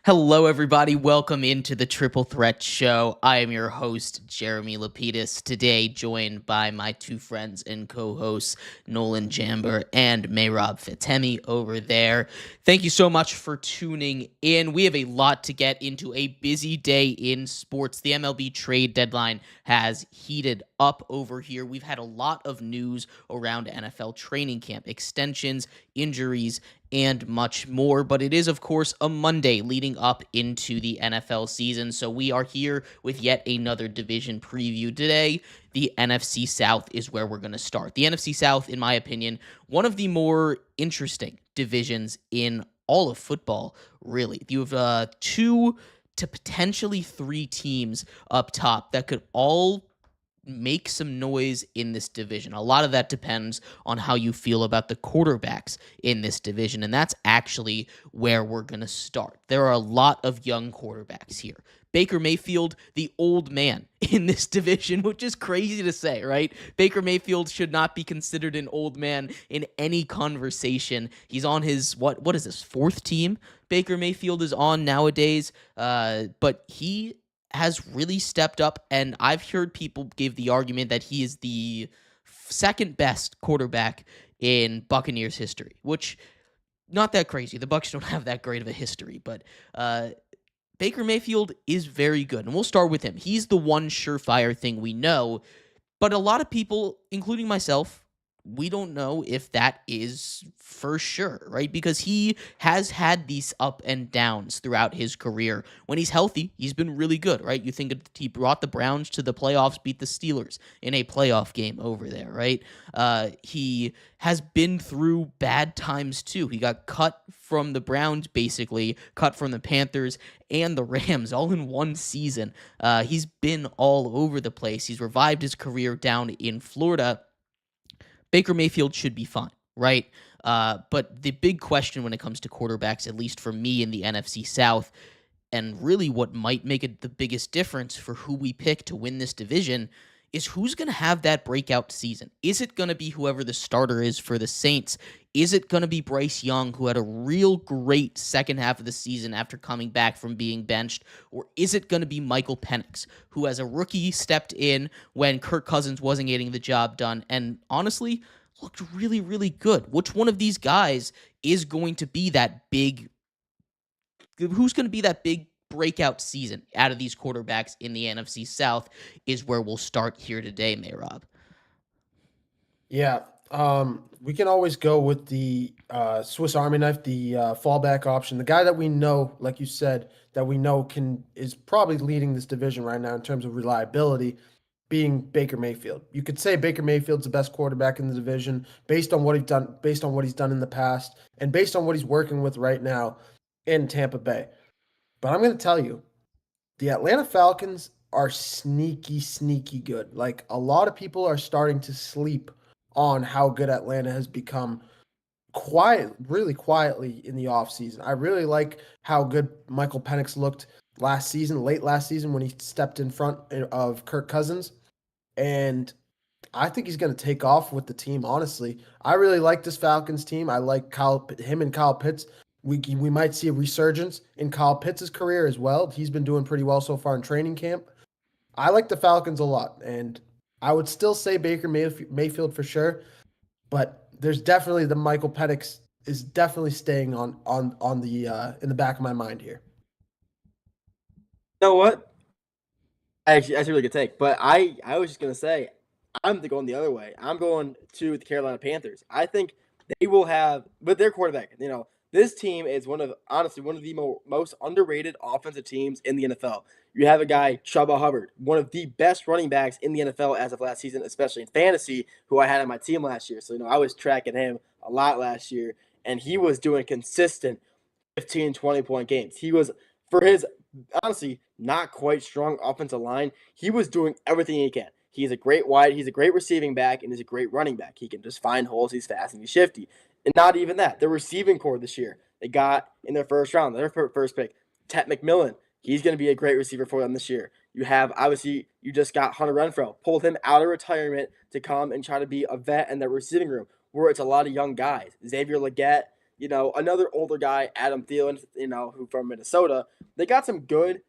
Hello, everybody. Welcome into the Triple Threat Show. I am your host, Jeremy Lapidus, today joined by my two friends and co-hosts, Nolan Jamber and Mehrob Fatemi over there. Thank you so much for tuning in. We have a lot to get into, a busy day in sports. The MLB trade deadline has heated up over here. We've had a lot of news around NFL training camp, extensions, injuries, and much more. But it is, of course, a Monday leading up into the NFL season. So we are here with yet another division preview today. The NFC South is where we're going to start. The NFC South, in my opinion, one of the more interesting divisions in all of football, really. You have two to potentially three teams up top that could all make some noise in this division. A lot of that depends on how you feel about the quarterbacks in this division, and that's actually where we're going to start. There are a lot of young quarterbacks here. Baker Mayfield, the old man in this division, which is crazy to say, right? Baker Mayfield should not be considered an old man in any conversation. He's on his, what is this, fourth team Baker Mayfield is on nowadays, but he has really stepped up, and I've heard people give the argument that he is the second best quarterback in Buccaneers history, which not that crazy. The Bucs don't have that great of a history, but Baker Mayfield is very good, and we'll start with him. He's the one surefire thing we know, but a lot of people, including myself, we don't know if that is for sure, right? Because he has had these up and downs throughout his career. When he's healthy, he's been really good, right? You think he brought the Browns to the playoffs, beat the Steelers in a playoff game over there, right? He has been through bad times too. He got cut from the Browns, basically, cut from the Panthers and the Rams all in one season. He's been all over the place. He's revived his career down in Florida. Baker Mayfield should be fine, right? But the big question when it comes to quarterbacks, at least for me in the NFC South, and really what might make it the biggest difference for who we pick to win this division, is who's going to have that breakout season. Is it going to be whoever the starter is for the Saints? Is it going to be Bryce Young, who had a real great second half of the season after coming back from being benched? Or is it going to be Michael Penix, who as a rookie stepped in when Kirk Cousins wasn't getting the job done and honestly looked really, really good? Which one of these guys is going to be that big, who's going to be that big breakout season out of these quarterbacks in the NFC South is where we'll start here today, Mehrob. Yeah, we can always go with the Swiss Army knife, the fallback option. The guy that we know, like you said, that we know is probably leading this division right now in terms of reliability, being Baker Mayfield. You could say Baker Mayfield's the best quarterback in the division based on what he's done in the past, and based on what he's working with right now in Tampa Bay. But I'm going to tell you, the Atlanta Falcons are sneaky, sneaky good. Like, a lot of people are starting to sleep on how good Atlanta has become really quietly in the offseason. I really like how good Michael Penix looked late last season when he stepped in front of Kirk Cousins. And I think he's going to take off with the team, honestly. I really like this Falcons team. I like him and Kyle Pitts. We might see a resurgence in Kyle Pitts' career as well. He's been doing pretty well so far in training camp. I like the Falcons a lot, and I would still say Baker Mayfield for sure, but there's definitely the Michael Penix is definitely staying on the in the back of my mind here. You know what? Actually, that's a really good take. But I was just gonna say, I'm going the other way. I'm going to the Carolina Panthers. I think they will have, with their quarterback, this team is honestly one of the most underrated offensive teams in the NFL. You have a guy, Chuba Hubbard, one of the best running backs in the NFL as of last season, especially in fantasy, who I had on my team last year. So, I was tracking him a lot last year, and he was doing consistent 15, 20-point games. He was, for his, honestly, not quite strong offensive line, he was doing everything he can. He's a great receiving back, and he's a great running back. He can just find holes, he's fast, and he's shifty. And not even that. The receiving core this year, they got in their first round, their first pick, Tet McMillan. He's going to be a great receiver for them this year. You have, obviously, you just got Hunter Renfrow. Pulled him out of retirement to come and try to be a vet in the receiving room, where it's a lot of young guys. Xavier Legette, another older guy, Adam Thielen, who from Minnesota. They got some good,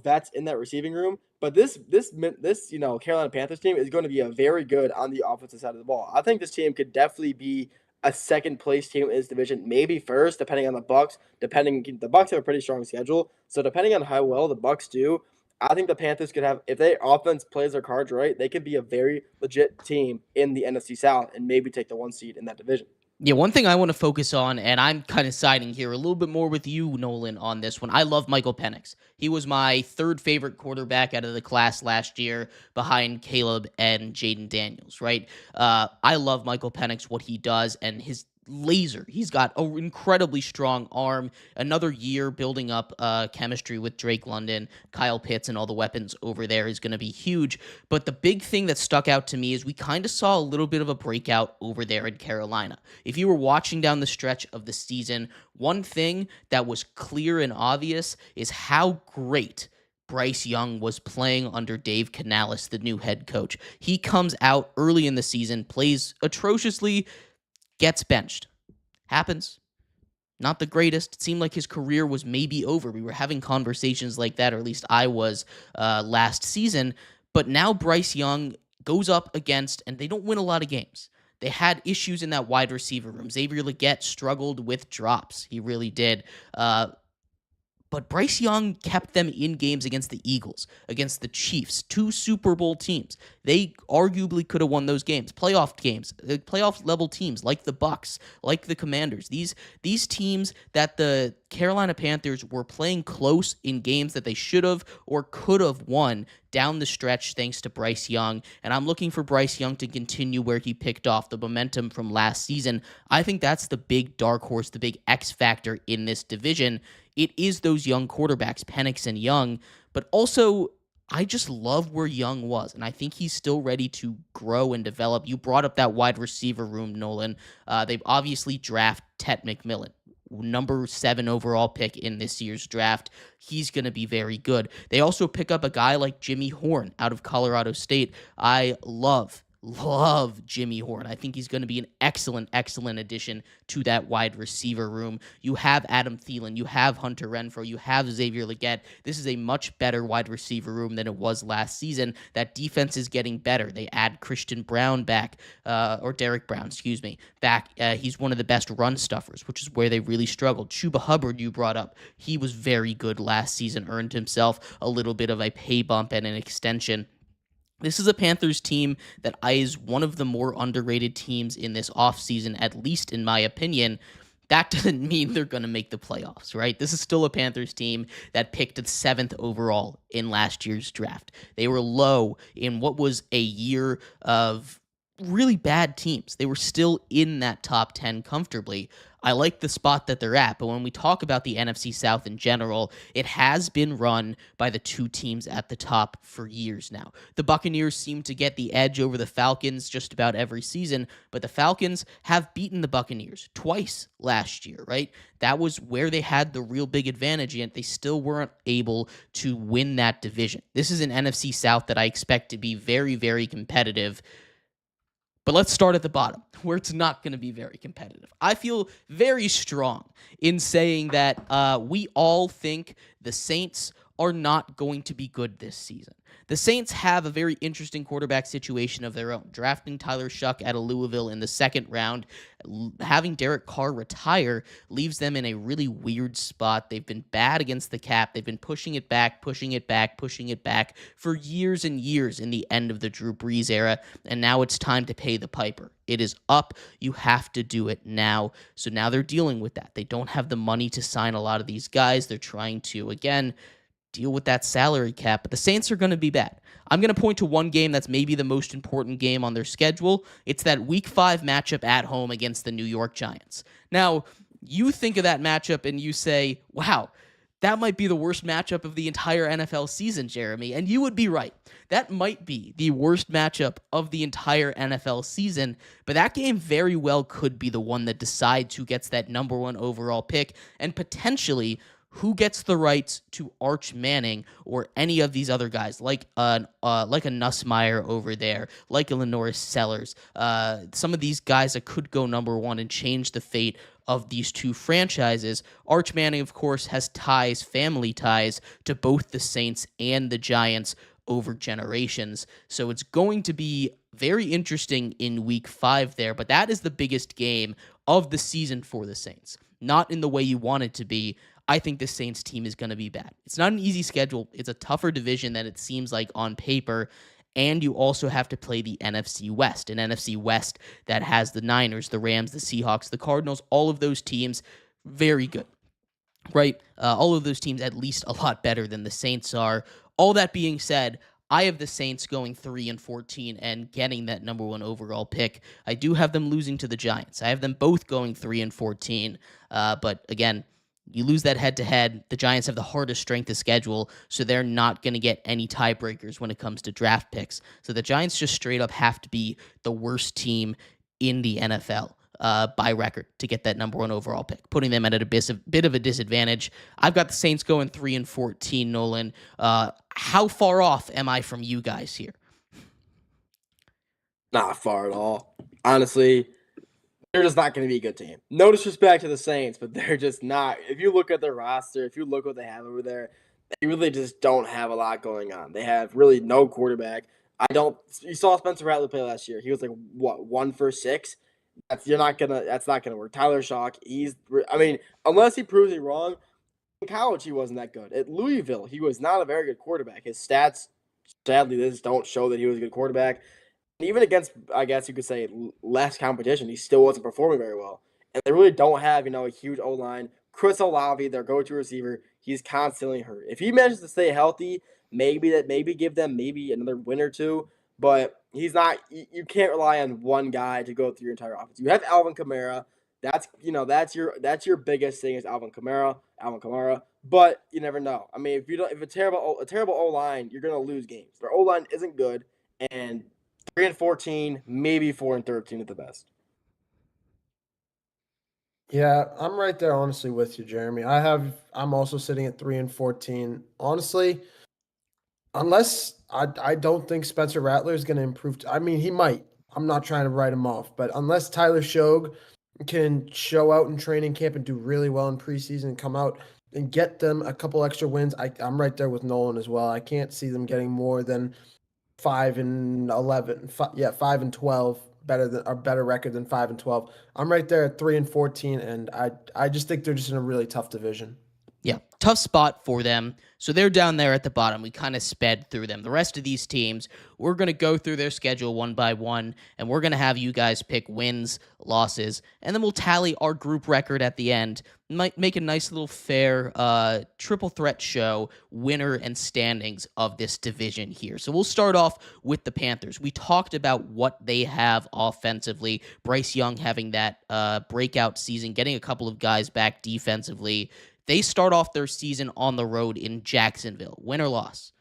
vets in that receiving room. But this Carolina Panthers team is going to be a very good on the offensive side of the ball. I think this team could definitely be a second place team in this division, maybe first, depending on the Bucks. The Bucks have a pretty strong schedule, so depending on how well the Bucks do, I think the Panthers could have, if their offense plays their cards right, they could be a very legit team in the NFC South and maybe take the 1 seed in that division. Yeah, one thing I want to focus on, and I'm kind of siding here a little bit more with you, Nolan, on this one. I love Michael Penix. He was my third favorite quarterback out of the class last year behind Caleb and Jaden Daniels, right? I love Michael Penix, what he does, and his laser. He's got an incredibly strong arm. Another year building up chemistry with Drake London, Kyle Pitts, and all the weapons over there is going to be huge. But the big thing that stuck out to me is we kind of saw a little bit of a breakout over there in Carolina. If you were watching down the stretch of the season, one thing that was clear and obvious is how great Bryce Young was playing under Dave Canales, the new head coach. He comes out early in the season, plays atrociously, gets benched. Happens. Not the greatest. It seemed like his career was maybe over. We were having conversations like that, or at least I was last season. But now Bryce Young goes up against, and they don't win a lot of games. They had issues in that wide receiver room. Xavier Legette struggled with drops. He really did. But Bryce Young kept them in games against the Eagles, against the Chiefs, 2 Super Bowl teams. They arguably could have won those games, playoff-level teams like the Bucs, like the Commanders. These teams that the Carolina Panthers were playing close in games that they should have or could have won down the stretch thanks to Bryce Young. And I'm looking for Bryce Young to continue where he picked off the momentum from last season. I think that's the big dark horse, the big X factor in this division. It is those young quarterbacks, Penix and Young, but also I just love where Young was, and I think he's still ready to grow and develop. You brought up that wide receiver room, Nolan. They've obviously drafted Tet McMillan, number 7 overall pick in this year's draft. He's going to be very good. They also pick up a guy like Jimmy Horn out of Colorado State. I love Jimmy Horn. I think he's going to be an excellent addition to that wide receiver room. You have Adam Thielen, you have Hunter Renfrow, you have Xavier Legette. This is a much better wide receiver room than it was last season. That defense is getting better. They add Christian Brown back, or Derek Brown, back. He's one of the best run stuffers, which is where they really struggled. Chuba Hubbard, you brought up. He was very good last season, earned himself a little bit of a pay bump and an extension. This is a Panthers team that is one of the more underrated teams in this offseason, at least in my opinion. That doesn't mean they're going to make the playoffs, right? This is still a Panthers team that picked 7th overall in last year's draft. They were low in what was a year of really bad teams. They were still in that top 10 comfortably. I like the spot that they're at, but when we talk about the NFC South in general, it has been run by the 2 teams at the top for years now. The Buccaneers seem to get the edge over the Falcons just about every season, but the Falcons have beaten the Buccaneers twice last year, right? That was where they had the real big advantage, and they still weren't able to win that division. This is an NFC South that I expect to be very, very competitive. But let's start at the bottom, where it's not going to be very competitive. I feel very strong in saying that we all think the Saints are not going to be good this season. The Saints have a very interesting quarterback situation of their own. Drafting Tyler Shuck out of Louisville in the 2nd round, having Derek Carr retire leaves them in a really weird spot. They've been bad against the cap. They've been pushing it back for years and years in the end of the Drew Brees era, and now it's time to pay the piper. It is up. You have to do it now. So now they're dealing with that. They don't have the money to sign a lot of these guys. They're trying to, again, deal with that salary cap, but the Saints are going to be bad. I'm going to point to one game that's maybe the most important game on their schedule. It's that Week 5 matchup at home against the New York Giants. Now, you think of that matchup and you say, wow, that might be the worst matchup of the entire NFL season, Jeremy, and you would be right. That might be the worst matchup of the entire NFL season, but that game very well could be the one that decides who gets that number 1 overall pick and potentially who gets the rights to Arch Manning or any of these other guys, like a Nussmeier over there, like a Lenoris Sellers, some of these guys that could go number one and change the fate of these two franchises. Arch Manning, of course, has ties, family ties, to both the Saints and the Giants over generations. So it's going to be very interesting in week 5 there, but that is the biggest game of the season for the Saints. Not in the way you want it to be. I think the Saints team is going to be bad. It's not an easy schedule. It's a tougher division than it seems like on paper. And you also have to play the NFC West, an NFC West that has the Niners, the Rams, the Seahawks, the Cardinals, all of those teams very good, right? All of those teams at least a lot better than the Saints are. All that being said, I have the Saints going 3-14 and getting that number 1 overall pick. I do have them losing to the Giants. I have them both going 3-14. But again, you lose that head-to-head. The Giants have the hardest strength of schedule, so they're not going to get any tiebreakers when it comes to draft picks. So the Giants just straight up have to be the worst team in the NFL by record to get that number 1 overall pick, putting them at a bit of a disadvantage. I've got the Saints going 3-14, Nolan. How far off am I from you guys here? Not far at all. Honestly, they're just not going to be a good team. No disrespect to the Saints, but they're just not. If you look at their roster, if you look what they have over there, they really just don't have a lot going on. They have really no quarterback. You saw Spencer Rattler play last year. He was like, what, 1 for 6? That's not gonna work. Tyler Shock, unless he proves me wrong, in college he wasn't that good. At Louisville, he was not a very good quarterback. His stats, sadly, just don't show that he was a good quarterback. Even against, I guess you could say, less competition, he still wasn't performing very well. And they really don't have, a huge O-line. Chris Olave, their go-to receiver, he's constantly hurt. If he manages to stay healthy, maybe give them another win or two. But he's not. You can't rely on one guy to go through your entire offense. You have Alvin Kamara. That's your biggest thing is Alvin Kamara. But you never know. I mean, if a terrible O-line, you're gonna lose games. Their O-line isn't good, and 3-14, maybe 4-13 at the best. Yeah, I'm right there, honestly, with you, Jeremy. I'm also sitting at 3-14. Honestly, unless I don't think Spencer Rattler is going to improve. He might. I'm not trying to write him off, but unless Tyler Shogue can show out in training camp and do really well in preseason and come out and get them a couple extra wins, I'm right there with Nolan as well. I can't see them getting more than 5-11. 5-12, better record than 5-12. I'm right there at 3-14, and I just think they're just in a really tough division. Yeah, tough spot for them. So they're down there at the bottom. We kind of sped through them. The rest of these teams, we're going to go through their schedule one by one, and we're going to have you guys pick wins, losses, and then we'll tally our group record at the end. Might make a nice little fair triple threat show, winner and standings of this division here. So we'll start off with the Panthers. We talked about what they have offensively. Bryce Young having that breakout season, getting a couple of guys back defensively. They start off their season on the road in Jacksonville. Win or loss?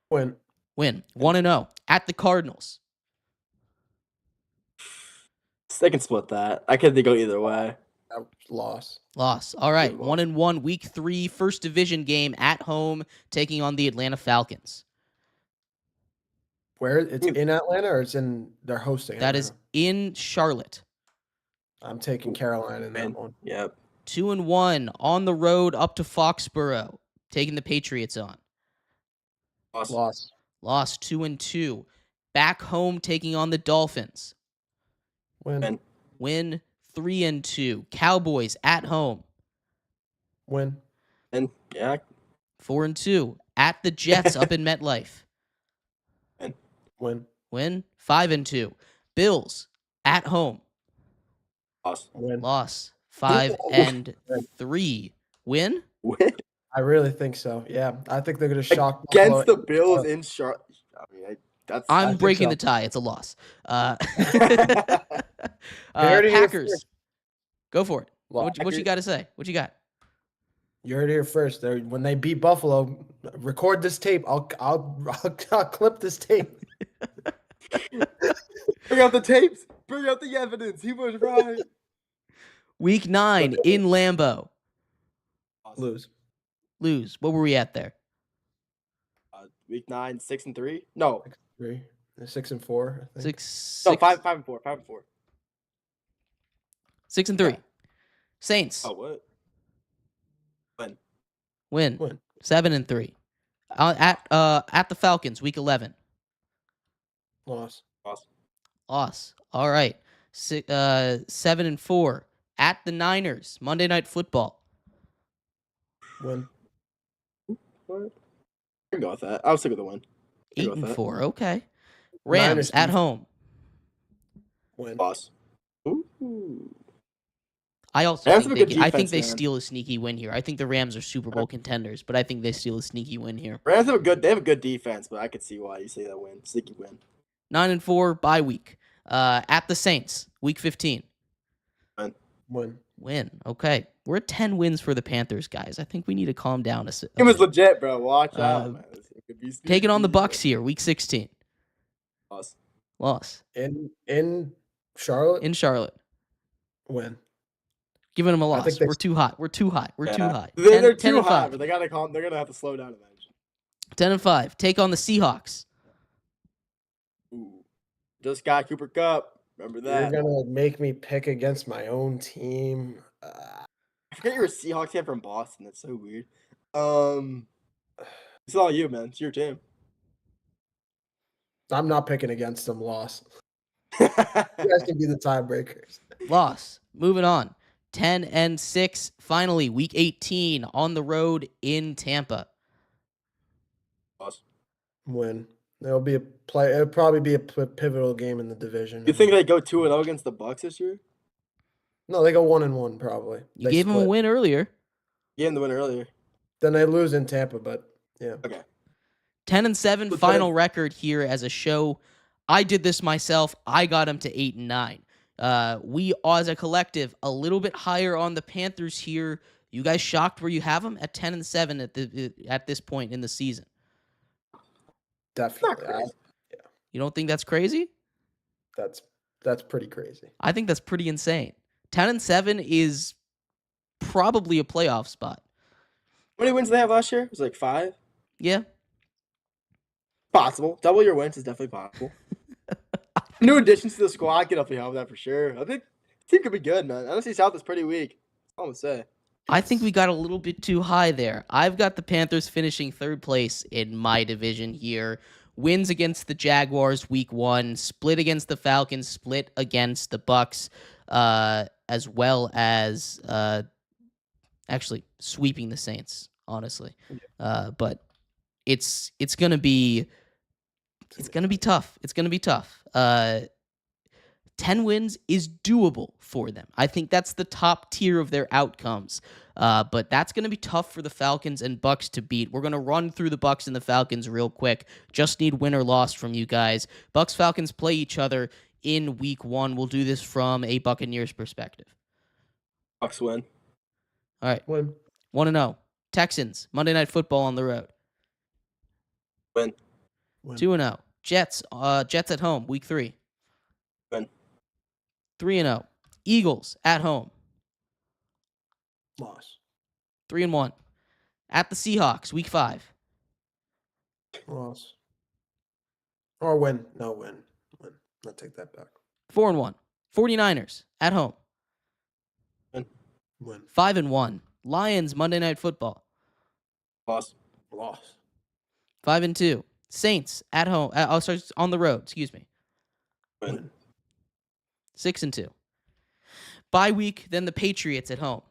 Win. 1-0 at the Cardinals. They can split that. I could go either way. Loss. All right. 1-1 week 3, first division game at home, taking on the Atlanta Falcons. Where it's in Atlanta or it's in they're hosting? That is in Charlotte. I'm taking Carolina in that one. Yep. 2-1 on the road up to Foxborough, taking the Patriots on. Loss. 2-2. Back home, taking on the Dolphins. Win 3-2. Cowboys at home. Win. And 4-2 at the Jets up in MetLife. Win. 5-2. Bills at home. Loss. 5-3. Win. I really think so. Yeah, I think they're going to shock against the Bills in Charlotte. I'm breaking the tie. It's a loss. Packers. Go for it. What you got to say? What you got? You heard it here first. When they beat Buffalo, record this tape. I'll clip this tape. Bring out the tapes. Bring out the evidence. He was right. Week 9 in Lambeau. Lose. Lose. What were we at there? Week 9, 6-3. No, 3. 6-4. I think. Six. no, 5-4. 5-4. 6-3. Yeah. Saints. Oh, what? Win. Win. 7-3. At the Falcons, week 11. Loss. Loss. All right. 7-4. At the Niners, Monday Night Football. Win. What? I can go with that. I'll stick with the win. 8-4. Okay. Rams Niners at defense. home. Win. Loss. Ooh. I also Rams think have a good I think defense, they man. steal a sneaky win here. I think the Rams are Super Bowl contenders, but I think they steal a sneaky win here. Rams have a good defense, but I could see why you say that win. Sneaky win. 9-4 bye week. At the Saints, week 15. Win. Okay. We're at 10 wins for the Panthers, guys. I think we need to calm down. It was legit, bro. Watch out, man. It could be Taking on the sneaky, Bucks here, week 16. Loss. In Charlotte. In Charlotte. Win. Giving them a I loss. think they- We're too hot. We're too hot. We're too hot. They're 10 too and hot, 5. but they gotta calm. They're gonna have to slow down eventually. 10-5. Take on the Seahawks. Ooh. Just got Cooper Kupp. Remember that. You're gonna make me pick against my own team. I forget you're a Seahawks fan from Boston. That's so weird. It's all you, man. It's your team. I'm not picking against them. Loss. You guys can be the tiebreakers. Loss. Moving on. 10-6. Finally, week 18 on the road in Tampa. Loss. Win. It'll probably be a pivotal game in the division. You think they go 2-0 against the Bucks this year? No, they go 1-1 probably. You They gave them a split. win earlier. Gave them the win earlier. Then they lose in Tampa, but yeah. Okay. 10-7 But final record here as a show. I did this myself. I got them to 8-9. We as a collective a little bit higher on the Panthers here. You guys shocked where you have them at 10-7 at this point in the season? Definitely. crazy. You don't think that's crazy? That's pretty crazy. I think that's pretty insane. 10-7 is probably a playoff spot. How many wins did they have last year? It was like 5. Yeah. Possible. Double your wins is definitely possible. New additions to the squad can definitely help that for sure. I think the team could be good, man. NFC South is pretty weak. That's all I'm gonna say. I think we got a little bit too high there. I've got the Panthers finishing third place in my division here. Wins against the Jaguars week 1, split against the Falcons, split against the Bucks, as well as actually sweeping the Saints, honestly. But it's gonna be tough. It's gonna be tough. 10 wins is doable for them. I think that's the top tier of their outcomes. But that's going to be tough for the Falcons and Bucks to beat. We're going to run through the Bucks and the Falcons real quick. Just need win or loss from you guys. Bucks Falcons play each other in week 1. We'll do this from a Buccaneers perspective. Bucks win. All right. Win. 1-0. Texans, Monday Night Football on the road. Win. 2-0. Jets at home, week 3. Win. 3-0. Eagles at home. Loss. 3-1. At the Seahawks, week 5. Loss. Or win. No, win. Win. I'll take that back. 4-1. 49ers at home. Win. 5-1. Lions, Monday Night Football. Loss. Loss. 5-2. Saints at home. On the road. Excuse me. Win. 6-2. Bye week, then the Patriots at home.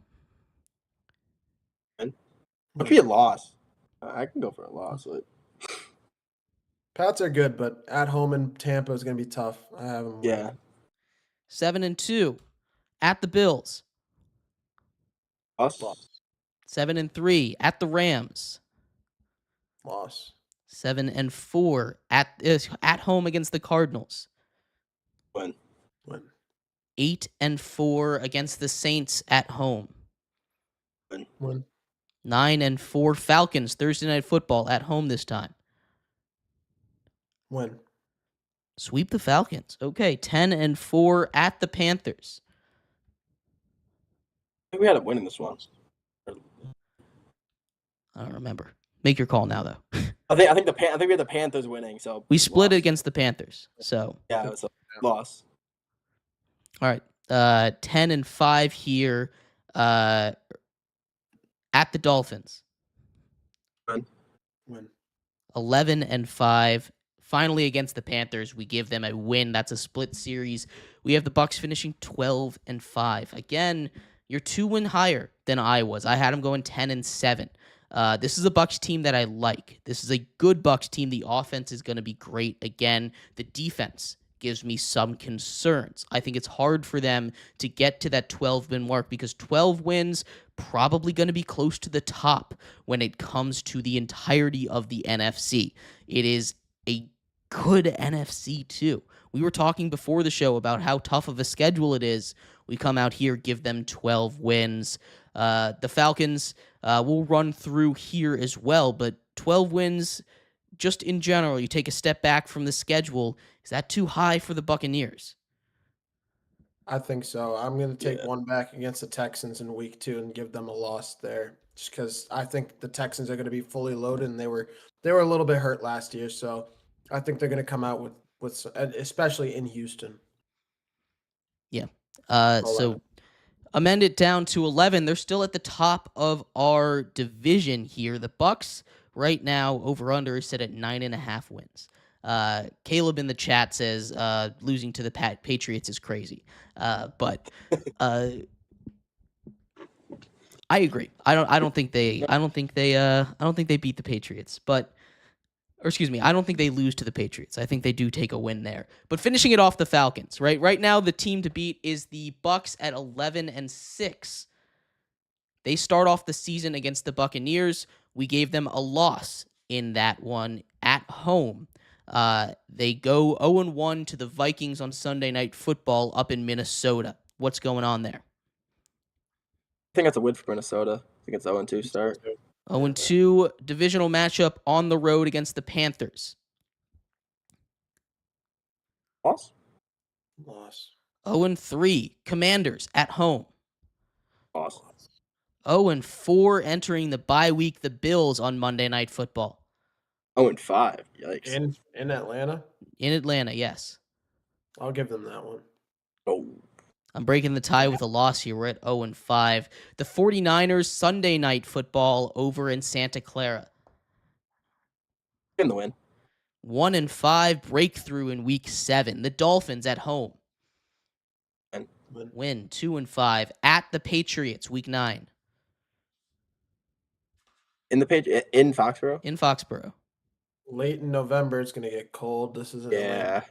Could be a loss. I can go for a loss. Like, Pats are good, but at home in Tampa is going to be tough. I have them. yeah. 7-2. At the Bills. Loss. 7-3. At the Rams. Loss. 7-4. At home against the Cardinals. Win. Win. 8-4 against the Saints at home. Win. 9-4 Falcons, Thursday Night Football at home this time. Win. Sweep the Falcons. Okay, 10-4 at the Panthers. I think we had a win in this one. I don't remember. Make your call now, though. I think we had the Panthers winning. So We split it lost. against the Panthers. So Yeah, it was a loss. all right, 10-5 here, at the Dolphins. Win. 11-5. Finally against the Panthers, we give them a win. That's a split series. We have the Bucs finishing 12-5. Again, you're 2 win higher than I was. I had them going 10-7. This is a Bucs team that I like. This is a good Bucs team. The offense is going to be great. Again, the defense gives me some concerns. I think it's hard for them to get to that 12-win mark because 12 wins probably going to be close to the top when it comes to the entirety of the NFC. It is a good NFC too. We were talking before the show about how tough of a schedule it is. We come out here, give them 12 wins. The Falcons will run through here as well, but 12 wins just in general, you take a step back from the schedule. Is that too high for the Buccaneers? I think so. I'm going to take one back against the Texans in week 2 and give them a loss there, just because I think the Texans are going to be fully loaded, and they were a little bit hurt last year, so I think they're going to come out with especially in Houston. Yeah. So amend it down to 11. They're still at the top of our division here. The Bucs right now over under is set at 9.5 wins. Caleb in the chat says losing to the Patriots is crazy. But I agree. I don't think they beat the Patriots, or excuse me, I don't think they lose to the Patriots. I think they do take a win there. But finishing it off, the Falcons, right? Right now the team to beat is the Bucs at 11-6. They start off the season against the Buccaneers. We gave them a loss in that one at home. They go 0-1 to the Vikings on Sunday Night Football up in Minnesota. What's going on there? I think that's a win for Minnesota. I think it's 0-2 start. 0-2 divisional matchup on the road against the Panthers. Loss. 0-3 Commanders at home. Loss. 0-4 entering the bye week, the Bills on Monday Night Football. 0-5. Yikes. In Atlanta? In Atlanta, yes. I'll give them that one. Oh. I'm breaking the tie with a loss here. We're at 0-5. The 49ers Sunday Night Football over in Santa Clara. In the win. 1-5 breakthrough in week 7. The Dolphins at home. Win 2-5 at the Patriots week 9. In Foxborough? In Foxborough. Late in November, it's going to get cold. This isn't Atlanta.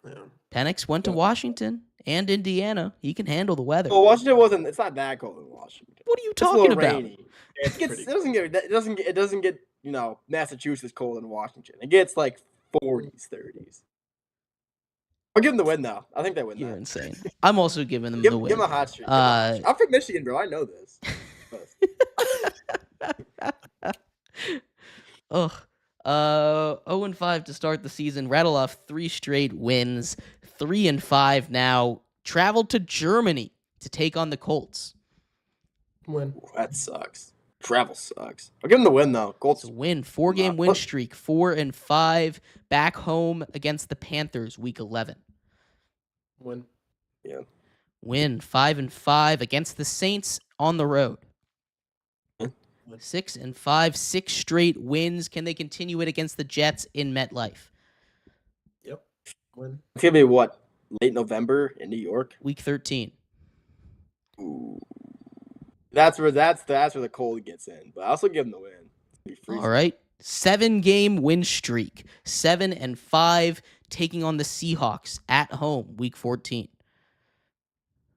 Yeah. Penix went to Washington and Indiana. He can handle the weather. Well, Washington it's not that cold in Washington. What are you talking about? Rainy. It doesn't get Massachusetts cold in Washington. It gets like 40s, 30s. I'll give them the win though. I think they win. You're insane. I'm also giving them the win. Give them a hot streak. I'm from Michigan, bro. I know this. Ugh. 0-5 to start the season. Rattle off 3 straight wins. 3-5 now. Traveled to Germany to take on the Colts. Win. Ooh, that sucks. Travel sucks. I'll give them the win though. Colts win. 4-game win streak. 4-5 back home against the Panthers week 11. Win. Yeah. Win. 5-5 against the Saints on the road. 6-5, 6 straight wins. Can they continue it against the Jets in MetLife? Yep. Win. It's gonna be what? Late November in New York. Week 13. Ooh. That's where the cold gets in. But I also give them the win. All right. 7-game win streak. 7-5 taking on the Seahawks at home. Week 14.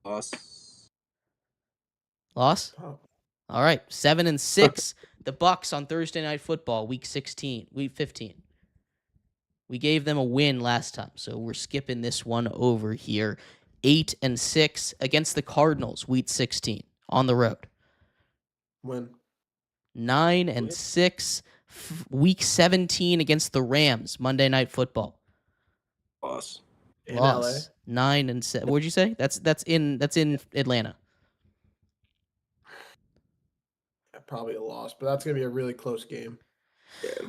Loss. Oh. All right, 7-6. The Bucs on Thursday Night Football, week 15. We gave them a win last time, so we're skipping this one over here. 8-6 against the Cardinals, week 16 on the road. Win. 9-6, week 17 against the Rams, Monday Night Football. Loss. In LA. 9-7. What'd you say? That's in Atlanta. probably a loss, but that's going to be a really close game.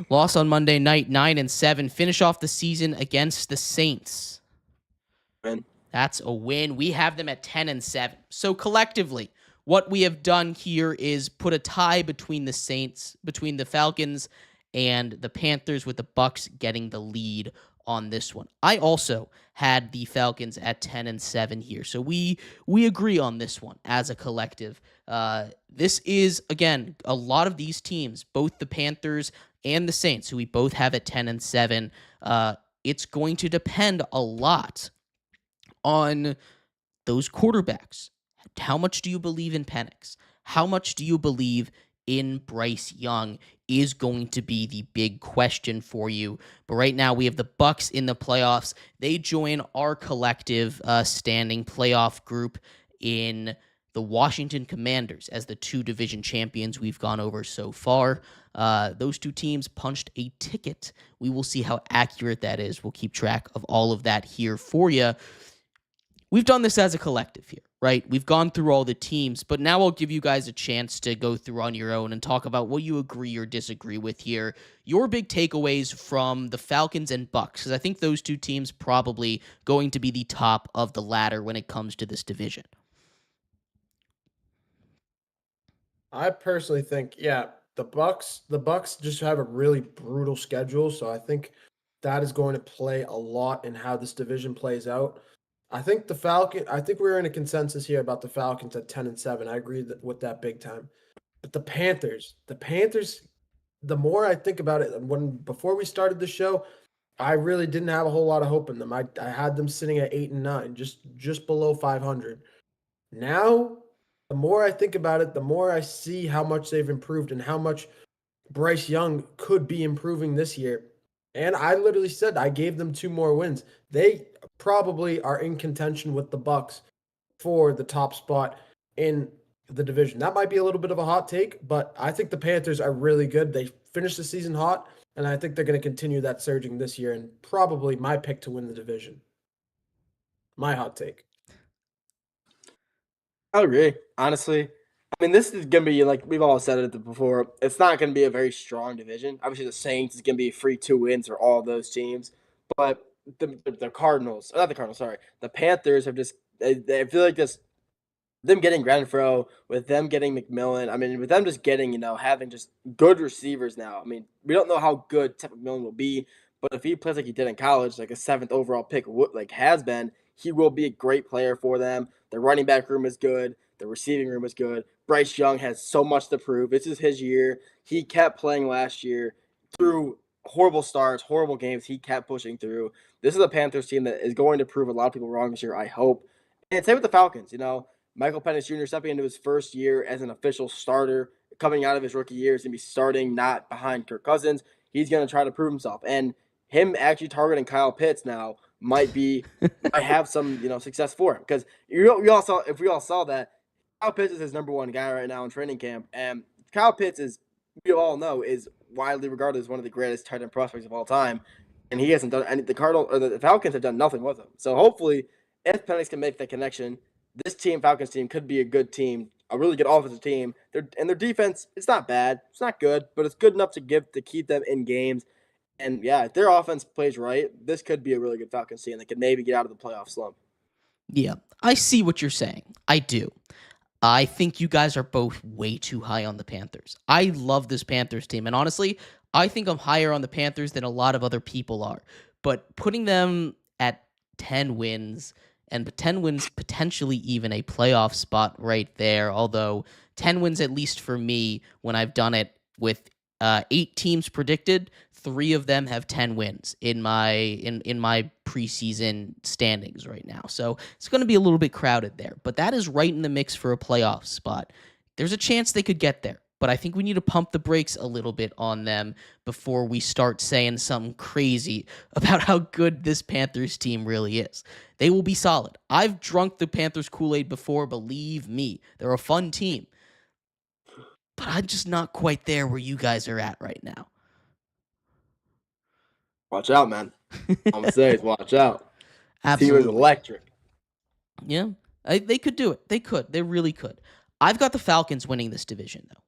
Loss on Monday night, 9-7. Finish off the season against the Saints. Win. That's a win. We have them at 10-7. So collectively, what we have done here is put a tie between the Saints, between the Falcons and the Panthers, with the Bucks getting the lead on this one. I also had the Falcons at 10-7 here. So we agree on this one as a collective. This is, again, a lot of these teams, both the Panthers and the Saints, who we both have at 10-7. It's going to depend a lot on those quarterbacks. How much do you believe in Penix? How much do you believe in Bryce Young is going to be the big question for you. But right now we have the Bucks in the playoffs. They join our collective standing playoff group in the Washington Commanders as the 2 division champions we've gone over so far. Those 2 teams punched a ticket. We will see how accurate that is. We'll keep track of all of that here for you. We've done this as a collective here, right? We've gone through all the teams, but now I'll give you guys a chance to go through on your own and talk about what you agree or disagree with here. Your big takeaways from the Falcons and Bucks, because I think those 2 teams probably going to be the top of the ladder when it comes to this division. I personally think, the Bucks just have a really brutal schedule, so I think that is going to play a lot in how this division plays out. I think we're in a consensus here about the Falcons at 10-7. I agree with that big time. But the Panthers, the more I think about it, before we started the show, I really didn't have a whole lot of hope in them. I had them sitting at 8-9, just below 500. Now, the more I think about it, the more I see how much they've improved and how much Bryce Young could be improving this year. And I literally said I gave them 2 more wins. They probably are in contention with the Bucks for the top spot in the division. That might be a little bit of a hot take, but I think the Panthers are really good. They finished the season hot, and I think they're going to continue that surging this year, and probably my pick to win the division. My hot take. I agree, honestly. I mean, this is going to be, like we've all said it before, it's not going to be a very strong division. Obviously, the Saints is going to be free 2 wins for all those teams. But the Cardinals, not the Cardinals, sorry. The Panthers have just, they feel like this, them getting Renfro, with them getting McMillan, I mean, with them just getting, having just good receivers now. I mean, we don't know how good Ted McMillan will be, but if he plays like he did in college, like a 7th overall pick, like has been, he will be a great player for them. The running back room is good. The receiving room is good. Bryce Young has so much to prove. This is his year. He kept playing last year through horrible starts, horrible games. He kept pushing through. This is a Panthers team that is going to prove a lot of people wrong this year, I hope. And same with the Falcons. Michael Penix Jr. stepping into his first year as an official starter, coming out of his rookie year, is going to be starting not behind Kirk Cousins. He's going to try to prove himself. And him actually targeting Kyle Pitts now might have some success for him, because we all saw that Kyle Pitts is his number 1 guy right now in training camp, and Kyle Pitts we all know, is widely regarded as one of the greatest tight end prospects of all time, and he hasn't done any. The Falcons have done nothing with him. So hopefully, if Penix can make that connection, this Falcons team could be a good team, a really good offensive team. Their defense, it's not bad, it's not good, but it's good enough to keep them in games. And yeah, if their offense plays right, this could be a really good Falcons team that could maybe get out of the playoff slump. Yeah, I see what you're saying. I do. I think you guys are both way too high on the Panthers. I love this Panthers team, and honestly, I think I'm higher on the Panthers than a lot of other people are. But putting them at 10 wins, and 10 wins potentially even a playoff spot right there, although 10 wins, at least for me, when I've done it with 8 teams predicted, 3 of them have 10 wins in my preseason standings right now. So it's going to be a little bit crowded there, but that is right in the mix for a playoff spot. There's a chance they could get there, but I think we need to pump the brakes a little bit on them before we start saying something crazy about how good this Panthers team really is. They will be solid. I've drunk the Panthers Kool-Aid before, believe me. They're a fun team. But I'm just not quite there where you guys are at right now. Watch out, man. All I'm going to say is watch out. Absolutely. Team is electric. Yeah, they could do it. They could. They really could. I've got the Falcons winning this division, though.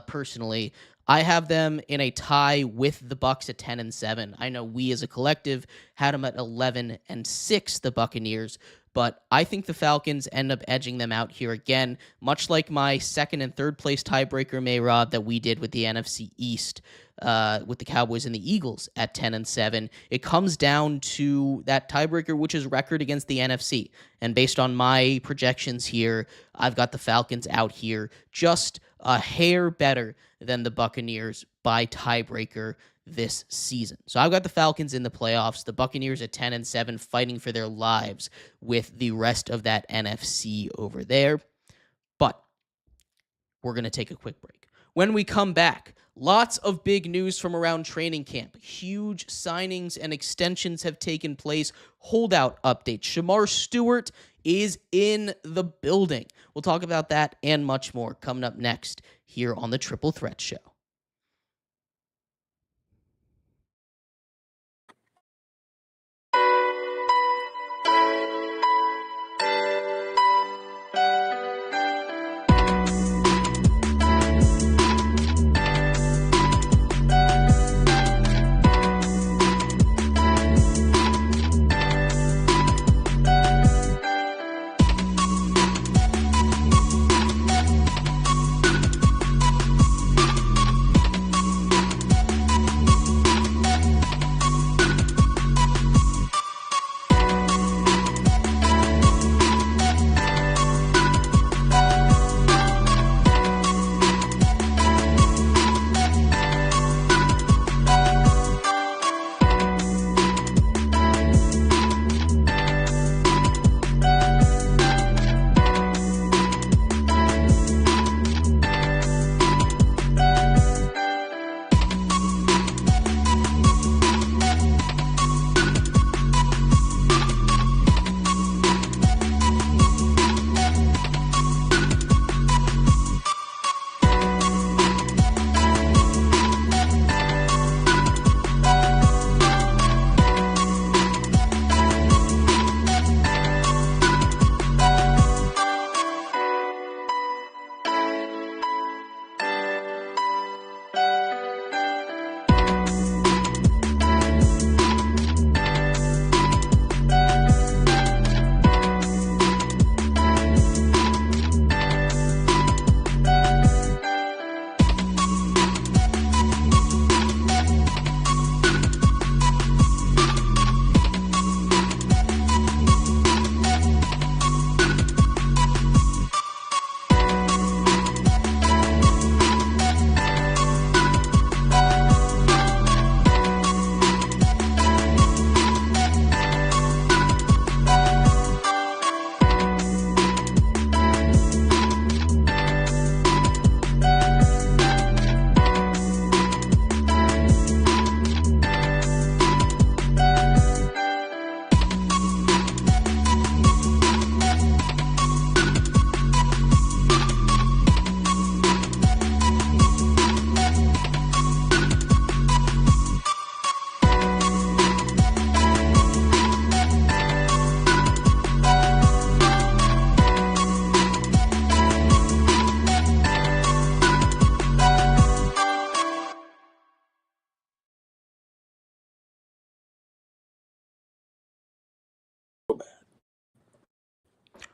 personally. I have them in a tie with the Bucks at 10-7. I know we as a collective had them at 11-6, the Buccaneers, but I think the Falcons end up edging them out here again, much like my second and third place tiebreaker, Mehrob, that we did with the NFC East, with the Cowboys and the Eagles at 10-7. It comes down to that tiebreaker, which is record against the NFC. And based on my projections here, I've got the Falcons out here just a hair better than the Buccaneers by tiebreaker this season. So I've got the Falcons in the playoffs, the Buccaneers at 10-7, fighting for their lives with the rest of that NFC over there. But we're going to take a quick break. When we come back, lots of big news from around training camp. Huge signings and extensions have taken place. Holdout updates. Shamar Stewart is in the building. We'll talk about that and much more coming up next here on the Triple Threat Show.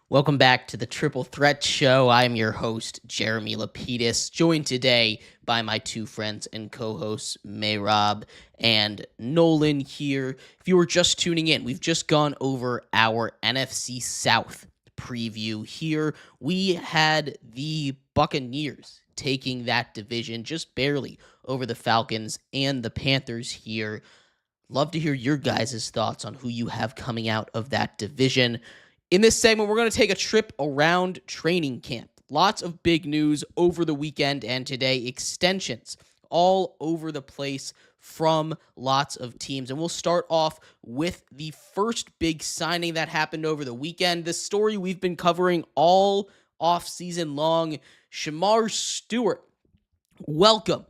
Welcome back to the Triple Threat Show. I'm your host, Jeremy Lapidus, joined today by my two friends and co-hosts, Mehrob and Nolan here. If you were just tuning in, we've just gone over our NFC South preview here. We had the Buccaneers taking that division just barely over the Falcons and the Panthers here. Love to hear your guys' thoughts on who you have coming out of that division. In this segment, we're going to take a trip around training camp. Lots of big news over the weekend and today. Extensions all over the place from lots of teams. And we'll start off with the first big signing that happened over the weekend. The story we've been covering all offseason long. Shamar Stewart, welcome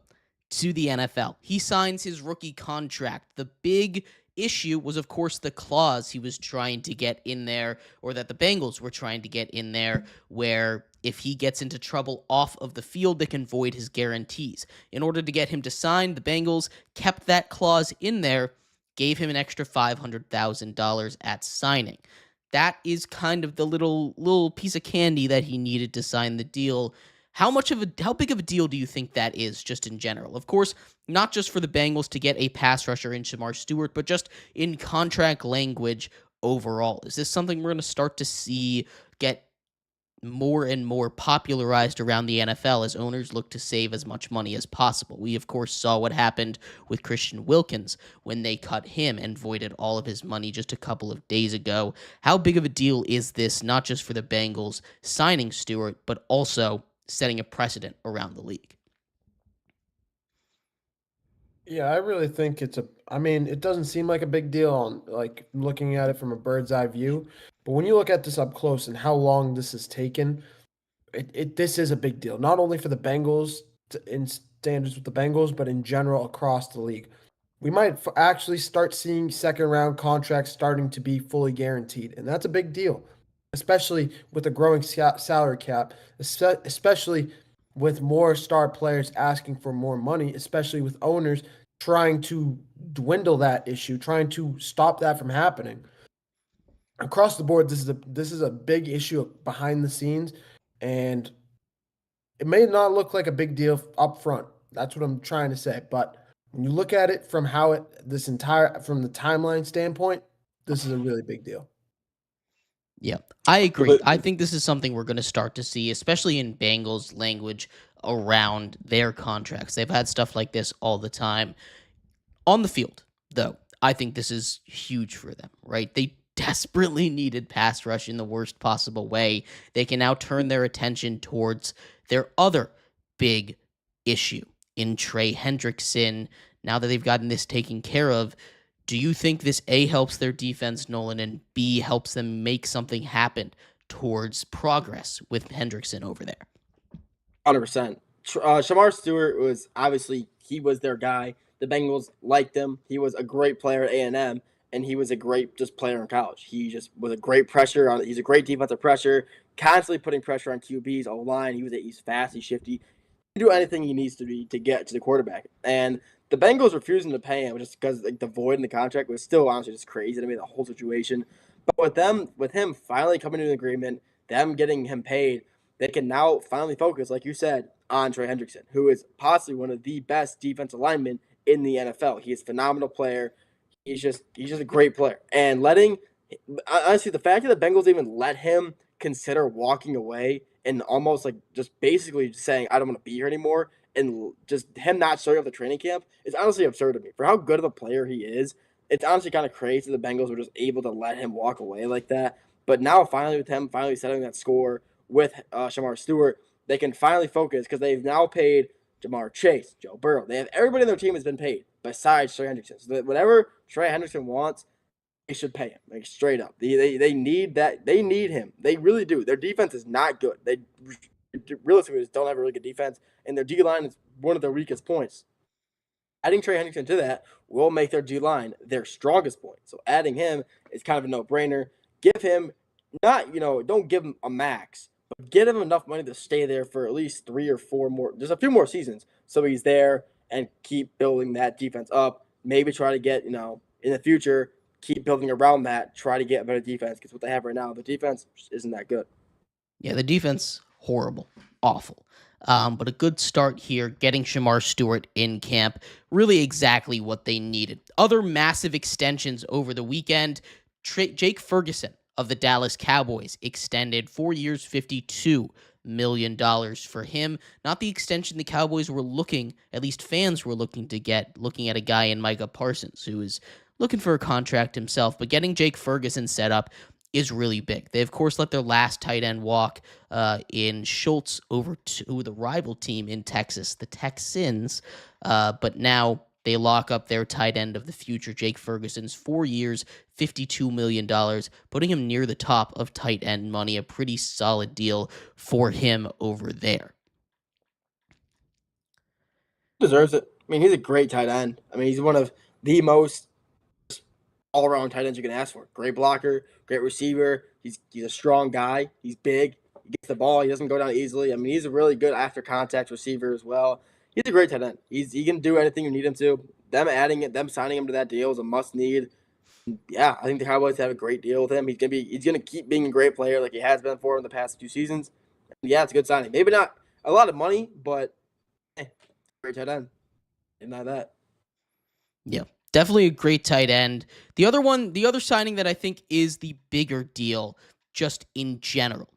to the NFL. He signs his rookie contract. The big issue was, of course, the clause he was trying to get in there, or that the Bengals were trying to get in there, where if he gets into trouble off of the field, they can void his guarantees. In order to get him to sign, the Bengals kept that clause in there, gave him an extra $500,000 at signing. That is kind of the little piece of candy that he needed to sign the deal. How big of a deal do you think that is, just in general? Of course, not just for the Bengals to get a pass rusher in Shamar Stewart, but just in contract language overall. Is this something we're going to start to see get more and more popularized around the NFL as owners look to save as much money as possible? We, of course, saw what happened with Christian Wilkins when they cut him and voided all of his money just a couple of days ago. How big of a deal is this, not just for the Bengals signing Stewart, but also setting a precedent around the league? Yeah, I really think it doesn't seem like a big deal on like looking at it from a bird's eye view, but when you look at this up close and how long this has taken, this is a big deal. Not only for the Bengals in standards with the Bengals, but in general across the league. We might actually start seeing second round contracts starting to be fully guaranteed, and that's a big deal, especially with a growing salary cap, especially with more star players asking for more money, especially with owners trying to dwindle that issue, trying to stop that from happening. Across the board, this is a big issue behind the scenes, and it may not look like a big deal up front. That's what I'm trying to say. But when you look at it from from the timeline standpoint, this is a really big deal. Yeah, I agree. I think this is something we're going to start to see, especially in Bengals language around their contracts. They've had stuff like this all the time. On the field, though, I think this is huge for them, right? They desperately needed pass rush in the worst possible way. They can now turn their attention towards their other big issue in Trey Hendrickson. Now that they've gotten this taken care of, do you think this A, helps their defense, Nolan, and B, helps them make something happen towards progress with Hendrickson over there? 100%. Shamar Stewart was obviously, he was their guy. The Bengals liked him. He was a great player at A&M, and he was a great just player in college. He just was a great pressure on. He's a great defensive pressure, constantly putting pressure on QBs, O-line. He's fast, he's shifty. He can do anything he needs to be to get to the quarterback. And the Bengals refusing to pay him just because like the void in the contract was still honestly just crazy to me, the whole situation. But with him finally coming to an agreement, them getting him paid, they can now finally focus, like you said, on Trey Hendrickson, who is possibly one of the best defensive linemen in the NFL. He is a phenomenal player. He's just a great player. And honestly, the fact that the Bengals even let him consider walking away and almost like just basically saying, I don't want to be here anymore, and just him not showing up the training camp is honestly absurd to me. For how good of a player he is, it's honestly kind of crazy the Bengals were just able to let him walk away like that. But now finally with him finally settling that score with Shamar Stewart, they can finally focus because they've now paid Jamar Chase, Joe Burrow. They have everybody on their team has been paid besides Trey Hendrickson. So whatever Trey Hendrickson wants, they should pay him, like straight up. They need that. They need him. They really do. Their defense is not good. They realistically just don't have a really good defense, and their D line is one of their weakest points. Adding Trey Hendrickson to that will make their D line their strongest point. So adding him is kind of a no brainer. Give him don't give him a max, but get him enough money to stay there for at least 3 or 4 more, just a few more seasons, so he's there and keep building that defense up. Maybe try to get in the future, keep building around that, try to get a better defense because what they have right now, the defense isn't that good. Yeah, the defense, horrible, awful. But a good start here, getting Shamar Stewart in camp, really exactly what they needed. Other massive extensions over the weekend, Jake Ferguson of the Dallas Cowboys extended 4 years, $52 million for him. Not the extension the Cowboys were looking, at least fans were looking to get, looking at a guy in Micah Parsons who is looking for a contract himself, but getting Jake Ferguson set up is really big. They, of course, let their last tight end walk in Schultz over to the rival team in Texas, the Texans, but now they lock up their tight end of the future, Jake Ferguson's 4 years, $52 million, putting him near the top of tight end money, a pretty solid deal for him over there. Deserves it. I mean, he's a great tight end. I mean, he's one of the most all-around tight ends you can ask for. Great blocker, great receiver. He's a strong guy. He's big. He gets the ball. He doesn't go down easily. I mean, he's a really good after contact receiver as well. He's a great tight end. He can do anything you need him to. Them signing him to that deal is a must need. Yeah, I think the Cowboys have a great deal with him. He's gonna keep being a great player like he has been for in the past few seasons. Yeah, it's a good signing. Maybe not a lot of money, but great tight end. Deny that. Yeah, definitely a great tight end. The other signing that I think is the bigger deal, just in general,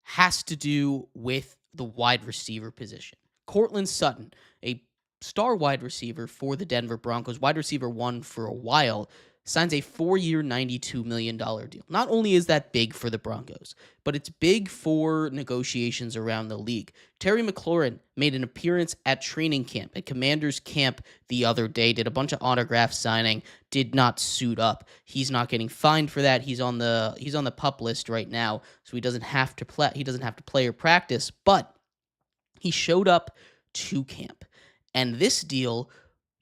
has to do with the wide receiver position. Courtland Sutton, a star wide receiver for the Denver Broncos, wide receiver one for a while, signs a 4-year, $92 million deal. Not only is that big for the Broncos, but it's big for negotiations around the league. Terry McLaurin made an appearance at training camp, at Commanders camp the other day, did a bunch of autograph signing, did not suit up. He's not getting fined for that. He's on the PUP list right now, so he doesn't have to play or practice, but he showed up to camp. And this deal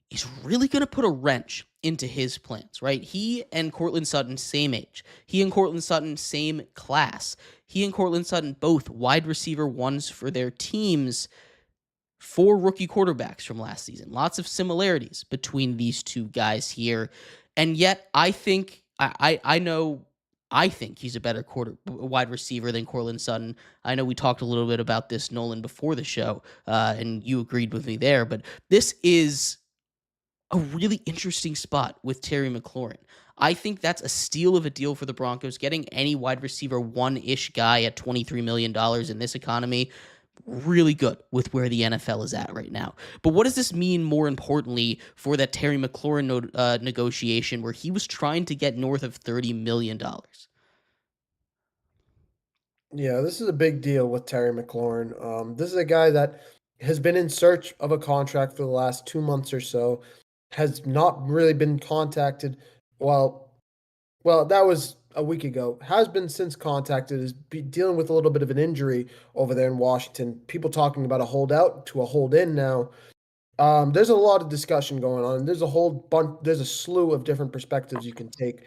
is really going to put a wrench into his plans, right? He and Courtland Sutton, same age. He and Courtland Sutton, same class. He and Courtland Sutton, both wide receiver ones for their teams, 4 rookie quarterbacks from last season. Lots of similarities between these two guys here. And yet, I think he's a better wide receiver than Courtland Sutton. I know we talked a little bit about this, Nolan, before the show, and you agreed with me there. But this is a really interesting spot with Terry McLaurin. I think that's a steal of a deal for the Broncos. Getting any wide receiver one-ish guy at $23 million in this economy, really good with where the NFL is at right now. But what does this mean, more importantly, for that Terry McLaurin negotiation where he was trying to get north of $30 million? Yeah, this is a big deal with Terry McLaurin. This is a guy that has been in search of a contract for the last 2 months or so, has not really been contacted. Well, that was a week ago. Has been since contacted, is dealing with a little bit of an injury over there in Washington. People talking about a holdout to a hold in now. There's a lot of discussion going on. There's a slew of different perspectives you can take.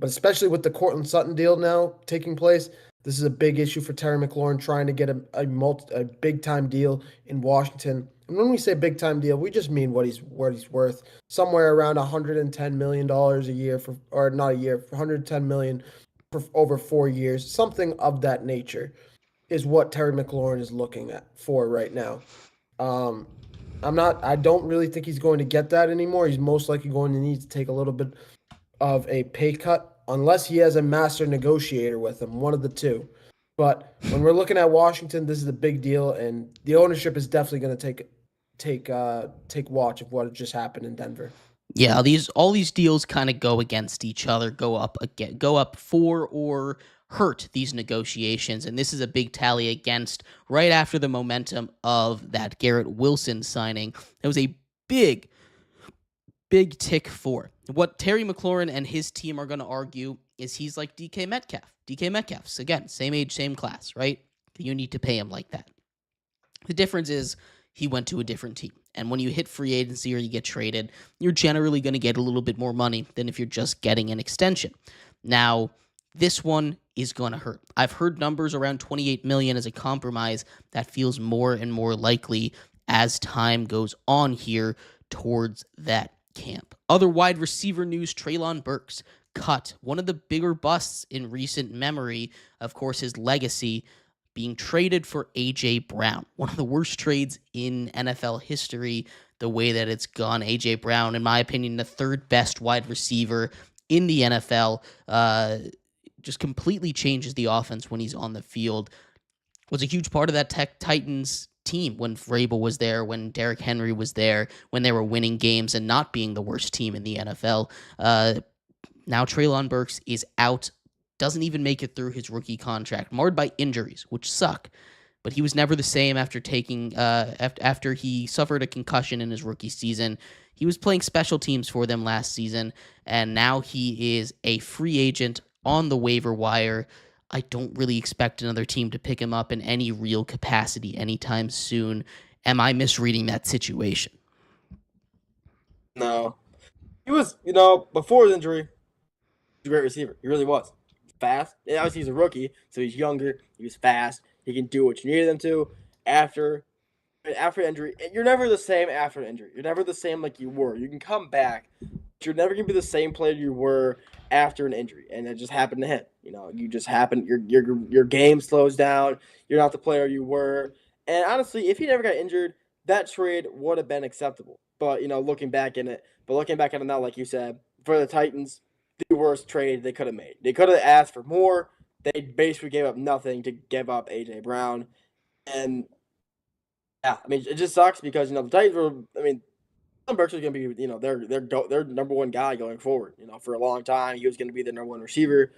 But especially with the Courtland Sutton deal now taking place, this is a big issue for Terry McLaurin trying to get a big time deal in Washington. And when we say big time deal, we just mean what he's worth, somewhere around $110 million a year $110 million for over 4 years, something of that nature, is what Terry McLaurin is looking at for right now. I don't really think he's going to get that anymore. He's most likely going to need to take a little bit of a pay cut, unless he has a master negotiator with him, one of the two. But when we're looking at Washington, this is a big deal, and the ownership is definitely going to take watch of what just happened in Denver. Yeah, all these deals kind of go against each other, go up for or hurt these negotiations, and this is a big tally against right after the momentum of that Garrett Wilson signing. It was a big tick for. What Terry McLaurin and his team are going to argue is he's like DK Metcalf. DK Metcalf's, again, same age, same class, right? You need to pay him like that. The difference is he went to a different team. And when you hit free agency or you get traded, you're generally going to get a little bit more money than if you're just getting an extension. Now, this one is going to hurt. I've heard numbers around $28 million as a compromise. That feels more and more likely as time goes on here towards that camp. Other wide receiver news, Treylon Burks cut. One of the bigger busts in recent memory, of course, his legacy, being traded for A.J. Brown. One of the worst trades in NFL history, the way that it's gone. A.J. Brown, in my opinion, the third best wide receiver in the NFL, just completely changes the offense when he's on the field. Was a huge part of that Titans team when Vrabel was there, when Derek Henry was there, when they were winning games and not being the worst team in the NFL. Now Treylon Burks is out, doesn't even make it through his rookie contract, marred by injuries, which suck. But he was never the same after after he suffered a concussion in his rookie season. He was playing special teams for them last season, and now he is a free agent on the waiver wire. I don't really expect another team to pick him up in any real capacity anytime soon. Am I misreading that situation? No. He was, before his injury, he was a great receiver. He really was. fast. And obviously, he's a rookie, so he's younger. He was fast. He can do what you needed him to. After injury, you're never the same after an injury. You're never the same like you were. You can come back, but you're never gonna be the same player you were after an injury. And it just happened to him. You just happen. Your game slows down. You're not the player you were. And honestly, if he never got injured, that trade would have been acceptable. But looking back at it now, like you said, for the Titans, the worst trade they could have made. They could have asked for more. They basically gave up nothing to give up AJ Brown. And yeah, I mean, it just sucks because the Titans were. I mean, Tom Burks was going to be their number one guy going forward. For a long time, he was going to be the number one receiver.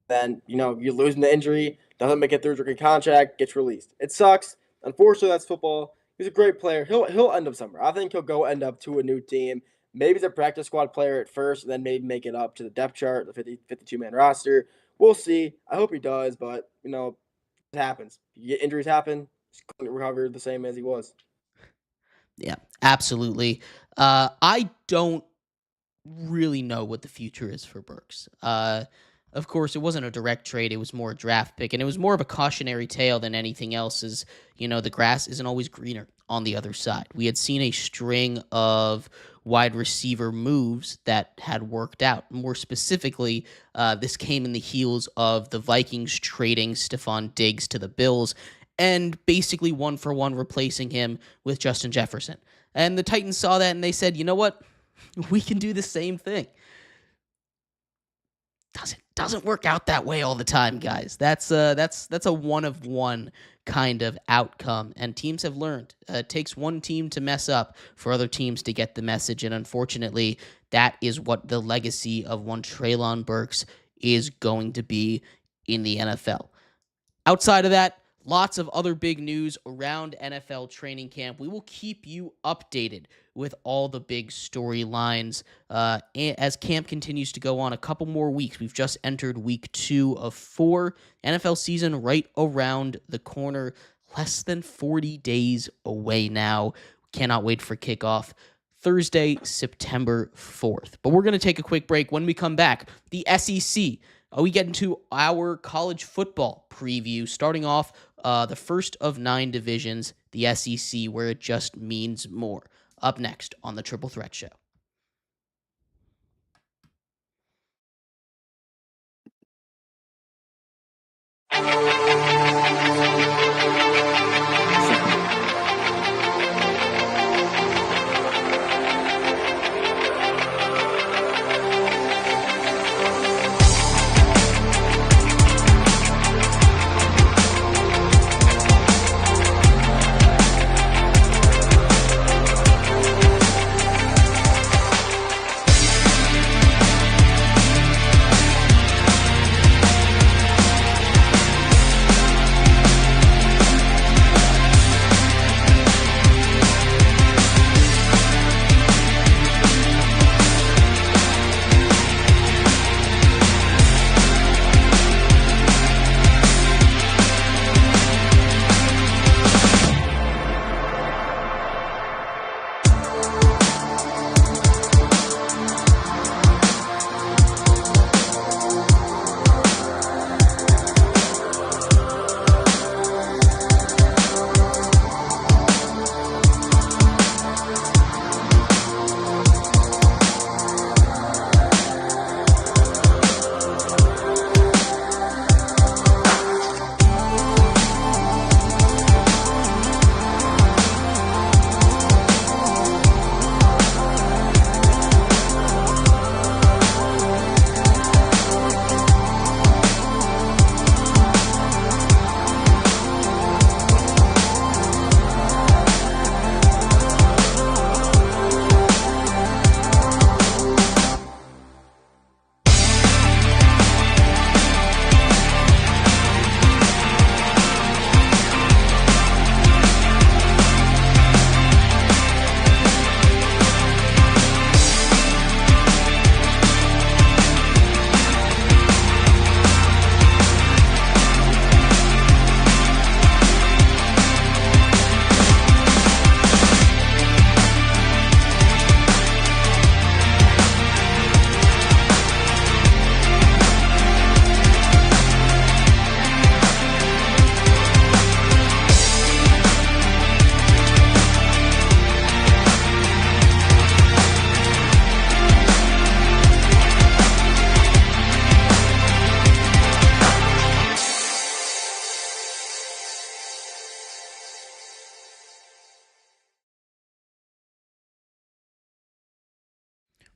Then you lose the injury, doesn't make it through his rookie contract, gets released. It sucks. Unfortunately, that's football. He's a great player. He'll end up somewhere. I think he'll end up to a new team. Maybe he's a practice squad player at first, and then maybe make it up to the depth chart, the 52-man roster. We'll see. I hope he does, but it happens. Injuries happen. Just couldn't recover the same as he was. Yeah, absolutely. I don't really know what the future is for Burks. Of course, it wasn't a direct trade. It was more a draft pick, and it was more of a cautionary tale than anything else. The grass isn't always greener on the other side. We had seen a string of wide receiver moves that had worked out. More specifically, this came in the heels of the Vikings trading Stephon Diggs to the Bills and basically 1-for-1 replacing him with Justin Jefferson. And the Titans saw that and they said, you know what? We can do the same thing. Doesn't work out that way all the time, guys. That's a one-of-one kind of outcome, and teams have learned. It takes one team to mess up for other teams to get the message, and unfortunately, that is what the legacy of one Treylon Burks is going to be in the NFL. Outside of that, lots of other big news around NFL training camp. We will keep you updated with all the big storylines as camp continues to go on. A couple more weeks. We've just entered week 2 of 4. NFL season right around the corner. Less than 40 days away now. Cannot wait for kickoff. Thursday, September 4th. But we're going to take a quick break. When we come back, the SEC. We get into our college football preview, starting off the first of 9 divisions, the SEC, where it just means more. Up next on the Triple Threat Show.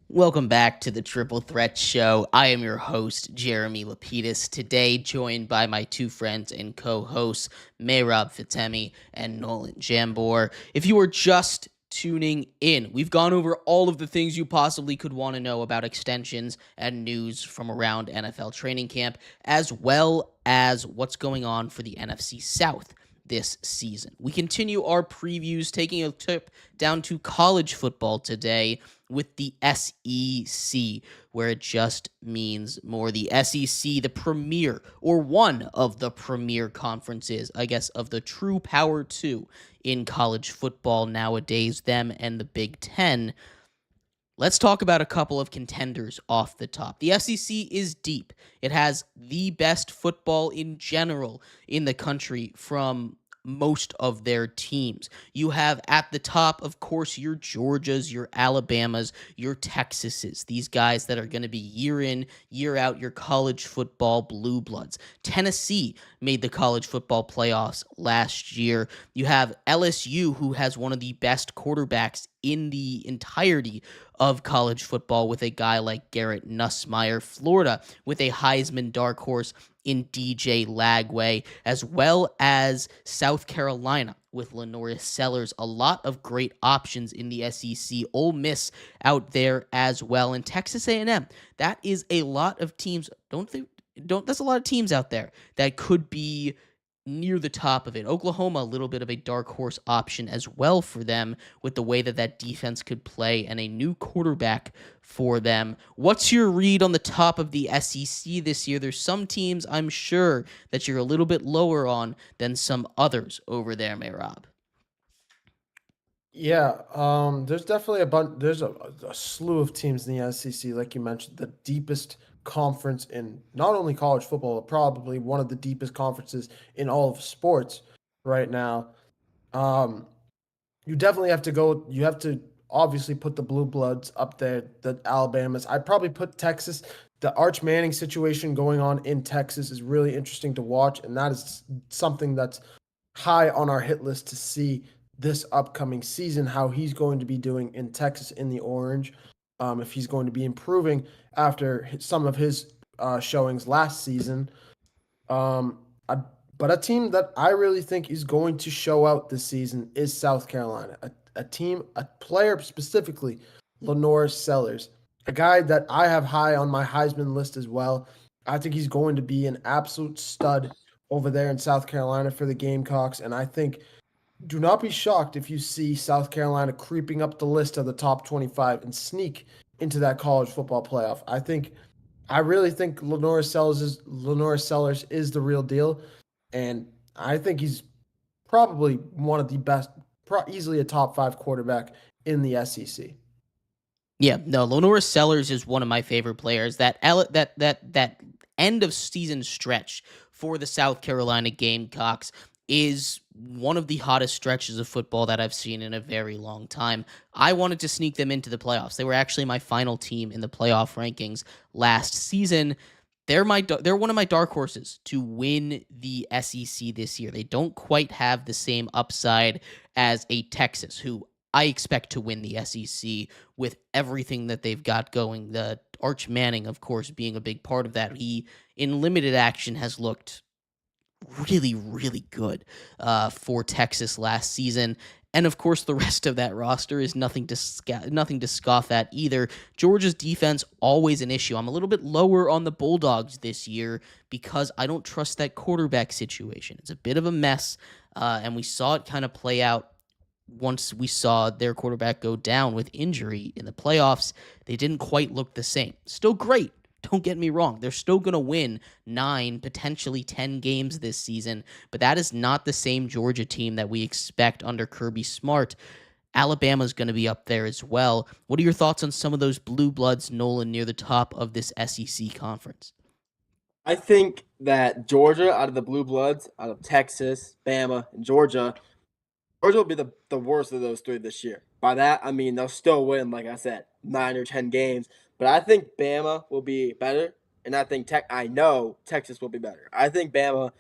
Welcome back to the Triple Threat Show. I am your host, Jeremy Lapidus, today joined by my two friends and co-hosts, Mehrob Fatemi and Nolan Jambor. If you are just tuning in, we've gone over all of the things you possibly could want to know about extensions and news from around NFL training camp, as well as what's going on for the NFC South this season. We continue our previews, taking a trip down to college football today with the SEC, where it just means more. The SEC, the premier, or one of the premier conferences, I guess, of the true power two in college football nowadays, them and the Big Ten. Let's talk about a couple of contenders off the top. The SEC is deep. It has the best football in general in the country from most of their teams. You have at the top, of course, your Georgias, your Alabamas, your Texases, these guys that are going to be year in, year out, your college football blue bloods. Tennessee made the college football playoffs last year. You have LSU, who has one of the best quarterbacks in the entirety of college football with a guy like Garrett Nussmeier. Florida with a Heisman dark horse in DJ Lagway, as well as South Carolina with Lenore Sellers. A lot of great options in the SEC. Ole Miss out there as well, and Texas A&M. That is a lot of teams. That's a lot of teams out there that could be near the top of it. Oklahoma, a little bit of a dark horse option as well for them with the way that defense could play and a new quarterback for them. What's your read on the top of the SEC this year? There's some teams I'm sure that you're a little bit lower on than some others over there, Mehrob. Yeah, there's definitely there's a slew of teams in the SEC, like you mentioned, the deepest conference in not only college football, but probably one of the deepest conferences in all of sports right now. Um, you definitely have to go. You have to obviously put the blue bloods up there, the Alabamas. I'd probably put Texas. The Arch Manning situation going on in Texas is really interesting to watch, and that is something that's high on our hit list to see this upcoming season, how he's going to be doing in Texas in the orange, if he's going to be improving after some of his showings last season. Um, I, but a team that I really think is going to show out this season is South Carolina. A player specifically, Lenore Sellers, a guy that I have high on my Heisman list as well. I think he's going to be an absolute stud over there in South Carolina for the Gamecocks, and I think do not be shocked if you see South Carolina creeping up the list of the top 25 and sneak into that college football playoff. I really think Lenore Sellers is the real deal, and I think he's probably one of the best, easily a top 5 quarterback in the SEC. Yeah, no, Lenore Sellers is one of my favorite players. That end of season stretch for the South Carolina Gamecocks is one of the hottest stretches of football that I've seen in a very long time. I wanted to sneak them into the playoffs. They were actually my final team in the playoff rankings last season. They're one of my dark horses to win the SEC this year. They don't quite have the same upside as a Texas, who I expect to win the SEC with everything that they've got going. The Arch Manning, of course, being a big part of that. He, in limited action, has looked really, really good for Texas last season. And of course, the rest of that roster is nothing to scoff at either. Georgia's defense, always an issue. I'm a little bit lower on the Bulldogs this year because I don't trust that quarterback situation. It's a bit of a mess, and we saw it kind of play out once we saw their quarterback go down with injury in the playoffs. They didn't quite look the same. Still great. Don't get me wrong. They're still going to win 9, potentially 10 games this season, but that is not the same Georgia team that we expect under Kirby Smart. Alabama's going to be up there as well. What are your thoughts on some of those blue bloods, Nolan, near the top of this SEC conference? I think that Georgia, out of the blue bloods, out of Texas, Bama, and Georgia will be the worst of those 3 this year. By that, I mean they'll still win, like I said, 9 or 10 games. But I think Bama will be better, and I know Texas will be better. I think Bama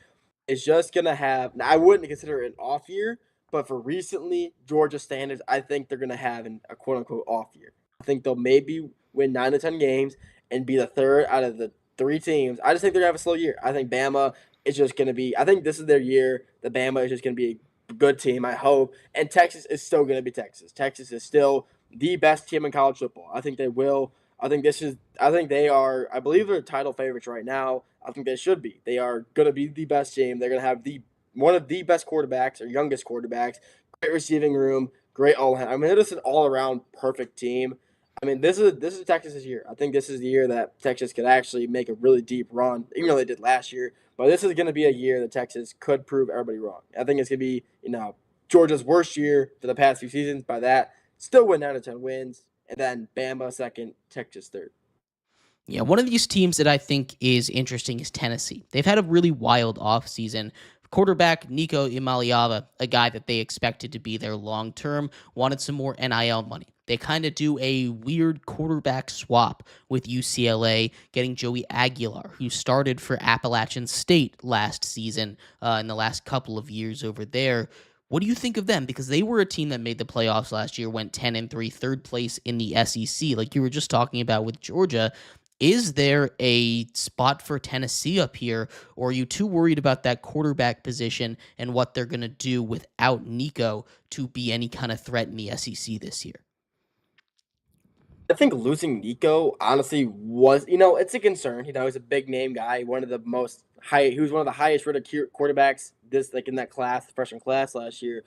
is just going to have – I wouldn't consider it an off year, but for recently, Georgia standards, I think they're going to have a quote-unquote off year. I think they'll maybe win 9 to 10 games, and be the third out of the 3 teams. I just think they're gonna have a slow year. I think Bama is just gonna be. I think this is their year. The Bama is just gonna be a good team. I hope, and Texas is still gonna be Texas. Texas is still the best team in college football. I think they will. I think this is. I think they are. I believe they're title favorites right now. I think they should be. They are gonna be the best team. They're gonna have the one of the best quarterbacks or youngest quarterbacks. Great receiving room. Great all. I mean, it is an all around perfect team. I mean, this is Texas's year. I think this is the year that Texas could actually make a really deep run, even though they did last year. But this is going to be a year that Texas could prove everybody wrong. I think it's going to be, Georgia's worst year for the past few seasons. By that, still win 9 to 10 wins, and then Bama second, Texas third. Yeah, one of these teams that I think is interesting is Tennessee. They've had a really wild offseason. Quarterback Nico Imaliava, a guy that they expected to be there long term, wanted some more NIL money. They kind of do a weird quarterback swap with UCLA, getting Joey Aguilar, who started for Appalachian State last season, in the last couple of years over there. What do you think of them? Because they were a team that made the playoffs last year, went 10-3, third place in the SEC, like you were just talking about with Georgia. Is there a spot for Tennessee up here, or are you too worried about that quarterback position and what they're going to do without Nico to be any kind of threat in the SEC this year? I think losing Nico honestly was, it's a concern. He's a big name guy, he was one of the highest rated quarterbacks in that class, freshman class last year.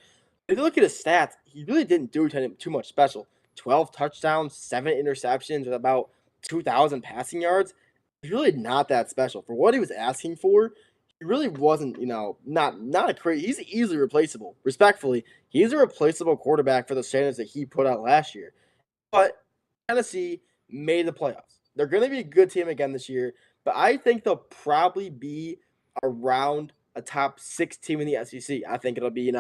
If you look at his stats, he really didn't do too much special. 12 touchdowns, 7 interceptions, with about 2,000 passing yards. He's really not that special for what he was asking for. He really wasn't, not a crazy. He's easily replaceable. Respectfully, he's a replaceable quarterback for the standards that he put out last year. But Tennessee made the playoffs. They're going to be a good team again this year, but I think they'll probably be around a top 6 team in the SEC. I think it'll be,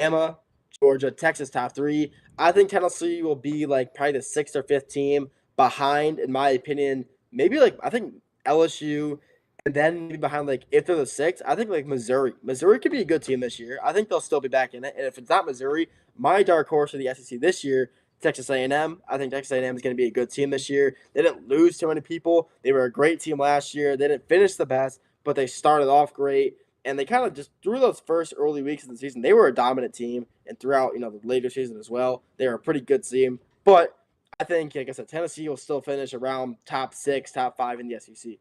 Bama, Georgia, Texas top 3. I think Tennessee will be probably the 6th or 5th team behind, in my opinion. Maybe I think LSU, and then maybe behind if they're the 6th, I think Missouri. Missouri could be a good team this year. I think they'll still be back in it. And if it's not Missouri, my dark horse for the SEC this year, Texas A&M. I think Texas A&M is going to be a good team this year. They didn't lose too many people. They were a great team last year. They didn't finish the best, but they started off great. And they kind of just, through those first early weeks of the season, they were a dominant team. And throughout, the later season as well, they were a pretty good team. But I think, like I said, Tennessee will still finish around top 6, top 5 in the SEC.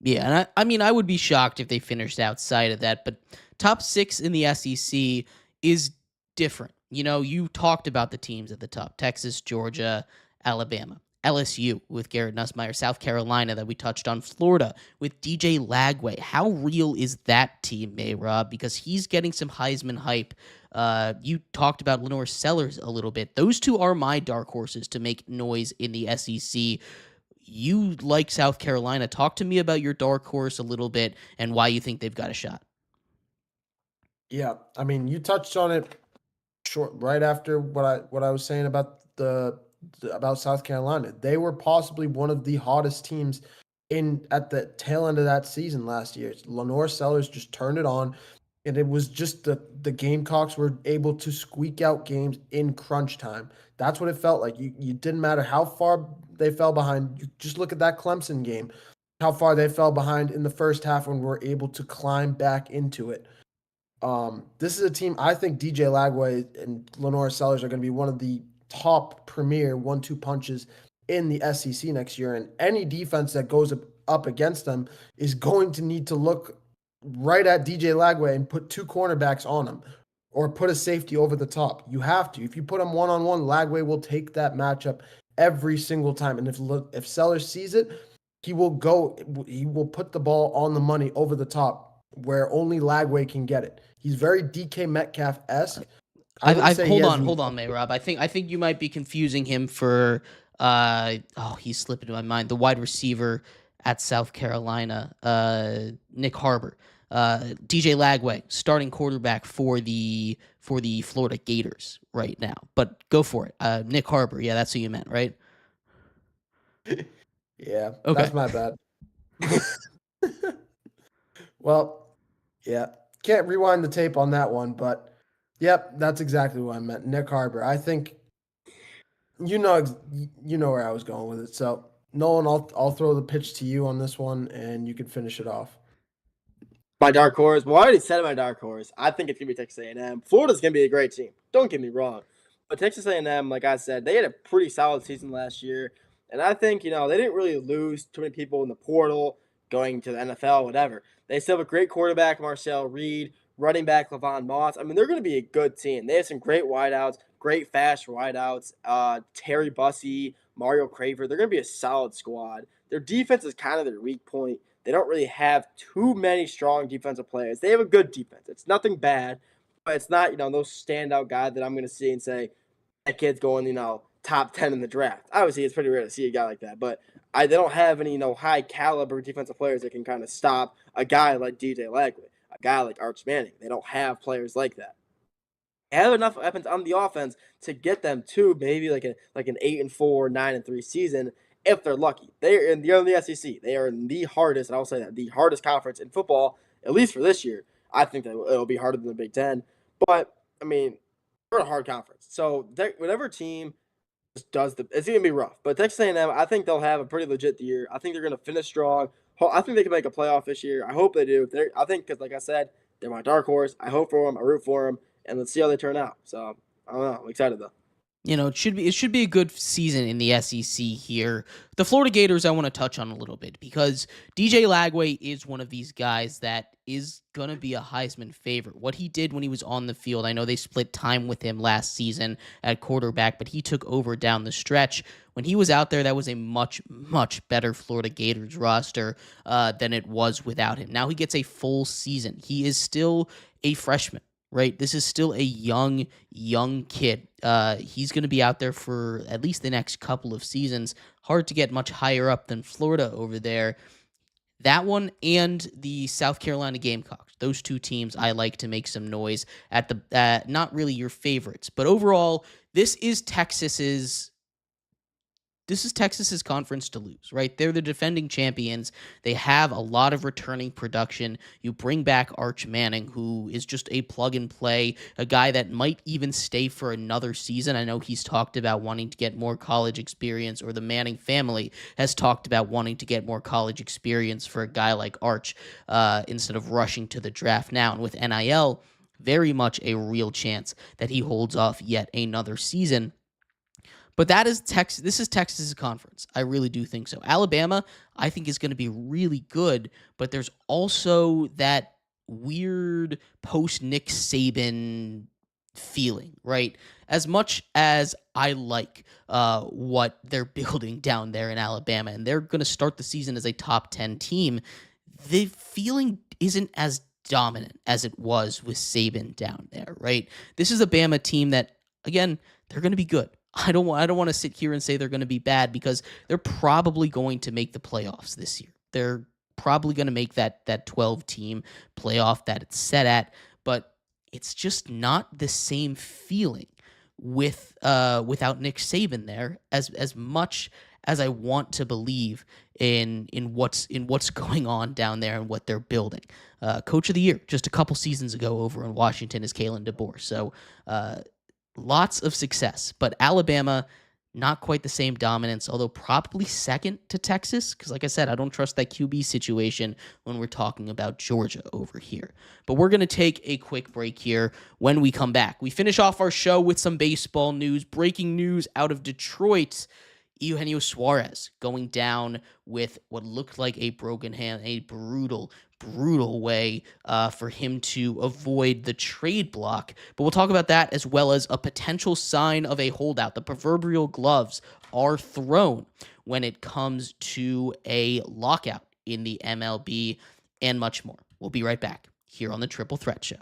Yeah, and I mean, I would be shocked if they finished outside of that, but top 6 in the SEC is different. You talked about the teams at the top: Texas, Georgia, Alabama, LSU with Garrett Nussmeier, South Carolina that we touched on, Florida with DJ Lagway. How real is that team, Mehrob? Because he's getting some Heisman hype. You talked about Lenore Sellers a little bit. Those two are my dark horses to make noise in the SEC. You like South Carolina. Talk to me about your dark horse a little bit and why you think they've got a shot. Yeah, I mean, you touched on it right after what I was saying about about South Carolina. They were possibly one of the hottest teams at the tail end of that season last year. Lenore Sellers just turned it on, and it was just the Gamecocks were able to squeak out games in crunch time. That's what it felt like. You didn't matter how far they fell behind. You just look at that Clemson game, how far they fell behind in the first half when we're able to climb back into it. This is a team, I think DJ Lagway and Lenore Sellers are going to be one of the top premier 1-2 punches in the SEC next year. And any defense that goes up against them is going to need to look right at DJ Lagway and put 2 cornerbacks on him or put a safety over the top. You have to. If you put him one-on-one, Lagway will take that matchup every single time. And if Sellers sees it, he will put the ball on the money over the top where only Lagway can get it. He's very DK Metcalf-esque. Hold on, Mehrob. I think you might be confusing him for he's slipping to my mind. The wide receiver at South Carolina, Nick Harbor. DJ Lagway, starting quarterback for the Florida Gators right now. But go for it. Nick Harbor. Yeah, that's who you meant, right? Yeah, okay. That's my bad. Well, yeah. Can't rewind the tape on that one, but yep, that's exactly what I meant. Nick Harbor. I think you know where I was going with it. So Nolan, I'll throw the pitch to you on this one, and you can finish it off. My dark horse. Well, I already said my dark horse. I think it's gonna be Texas A&M. Florida's gonna be a great team. Don't get me wrong, but Texas A&M, like I said, they had a pretty solid season last year, and I think they didn't really lose too many people in the portal going to the NFL, whatever. They still have a great quarterback, Marcel Reed, running back Levon Moss. I mean, they're gonna be a good team. They have some great wideouts, great fast wideouts. Terry Bussey, Mario Craver. They're gonna be a solid squad. Their defense is kind of their weak point. They don't really have too many strong defensive players. They have a good defense. It's nothing bad, but it's not, those standout guys that I'm going to see and say, that kid's going, top 10 in the draft. Obviously, it's pretty rare to see a guy like that, but they don't have any, high caliber defensive players that can kind of stop a guy like DJ Lagway, a guy like Arch Manning. They don't have players like that. They have enough weapons on the offense to get them to maybe like an 8-4, 9-3 season. If they're lucky, they're in the SEC. They are in the hardest, and I will say that, the hardest conference in football, at least for this year. I think that it'll be harder than the Big Ten. But, I mean, they're a hard conference. So, whatever team it's going to be rough. But Texas A&M, I think they'll have a pretty legit year. I think they're going to finish strong. I think they can make a playoff this year. I hope they do. I think, because like I said, they're my dark horse. I hope for them. I root for them. And let's see how they turn out. So, I don't know. I'm excited, though. It should be a good season in the SEC here. The Florida Gators I want to touch on a little bit because DJ Lagway is one of these guys that is going to be a Heisman favorite. What he did when he was on the field, I know they split time with him last season at quarterback, but he took over down the stretch. When he was out there, that was a much, much better Florida Gators roster than it was without him. Now he gets a full season. He is still a freshman. Right, this is still a young kid. He's going to be out there for at least the next couple of seasons. Hard to get much higher up than Florida over there. That one and the South Carolina Gamecocks. Those two teams I like to make some noise at the not really your favorites, but overall, this is Texas's conference to lose, right? They're the defending champions. They have a lot of returning production. You bring back Arch Manning, who is just a plug and play, a guy that might even stay for another season. I know he's talked about wanting to get more college experience, or the Manning family has talked about wanting to get more college experience for a guy like Arch instead of rushing to the draft now. And with NIL, very much a real chance that he holds off yet another season. But that is Texas. This is Texas's conference. I really do think so. Alabama, I think, is going to be really good, but there's also that weird post-Nick Saban feeling, right? As much as I like what they're building down there in Alabama, and they're going to start the season as a top 10 team, the feeling isn't as dominant as it was with Saban down there, right? This is a Bama team that, again, they're going to be good. I don't want to sit here and say they're going to be bad because they're probably going to make the playoffs this year. They're probably going to make that 12-team playoff that it's set at, but it's just not the same feeling without Nick Saban there as much as I want to believe in what's going on down there and what they're building. Coach of the Year just a couple seasons ago over in Washington is Kalen DeBoer. So lots of success, but Alabama, not quite the same dominance, although probably second to Texas, because like I said, I don't trust that QB situation when we're talking about Georgia over here. But we're going to take a quick break here. When we come back, we finish off our show with some baseball news. Breaking news out of Detroit. Eugenio Suarez going down with what looked like a broken hand, a brutal way for him to avoid the trade block. But we'll talk about that as well as a potential sign of a holdout. The proverbial gloves are thrown when it comes to a lockout in the MLB and much more. We'll be right back here on the Triple Threat Show.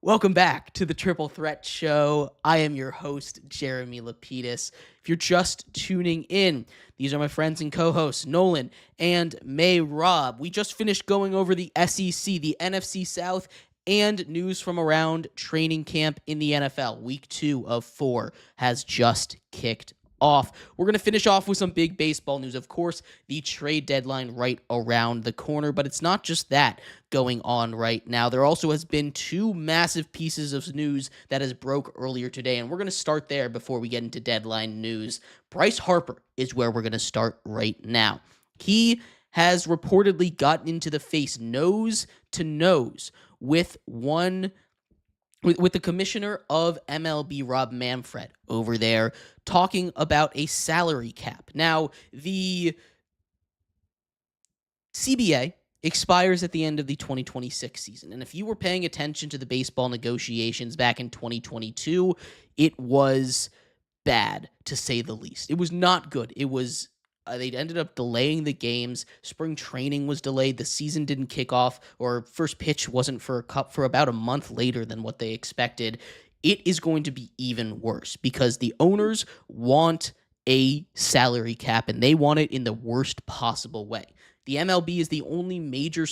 Welcome back to the Triple Threat Show. I am your host, Jeremy Lapidus. If you're just tuning in, these are my friends and co-hosts, Nolan and Mehrob. We just finished going over the SEC, the NFC South, and news from around training camp in the NFL. Week 2 of 4 has just kicked off. We're going to finish off with some big baseball news. Of course, the trade deadline right around the corner, but it's not just that going on right now. There also has been 2 massive pieces of news that has broke earlier today, and we're going to start there before we get into deadline news. Bryce Harper is where we're going to start right now. He has reportedly gotten into the face nose to nose with the commissioner of MLB, Rob Manfred, over there talking about a salary cap. Now, the CBA expires at the end of the 2026 season, and if you were paying attention to the baseball negotiations back in 2022, it was bad, to say the least. It was not good. It was they ended up delaying the games. Spring training was delayed. The season didn't kick off, or first pitch wasn't for about a month later than what they expected. It is going to be even worse because the owners want a salary cap, and they want it in the worst possible way. The MLB is the only major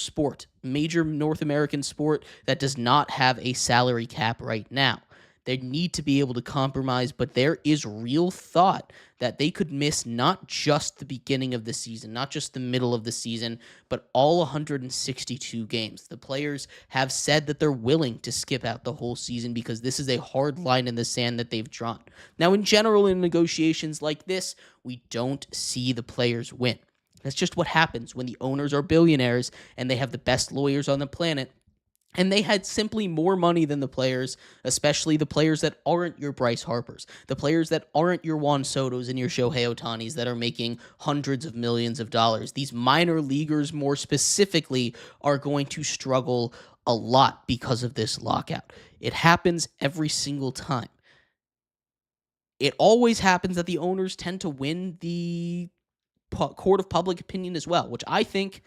North American sport that does not have a salary cap right now. They need to be able to compromise, but there is real thought that they could miss not just the beginning of the season, not just the middle of the season, but all 162 games. The players have said that they're willing to skip out the whole season because this is a hard line in the sand that they've drawn. Now, in general, in negotiations like this, we don't see the players win. That's just what happens when the owners are billionaires and they have the best lawyers on the planet. And they had simply more money than the players, especially the players that aren't your Bryce Harpers, the players that aren't your Juan Sotos and your Shohei Ohtanis that are making hundreds of millions of dollars. These minor leaguers, more specifically, are going to struggle a lot because of this lockout. It happens every single time. It always happens that the owners tend to win the court of public opinion as well, which I think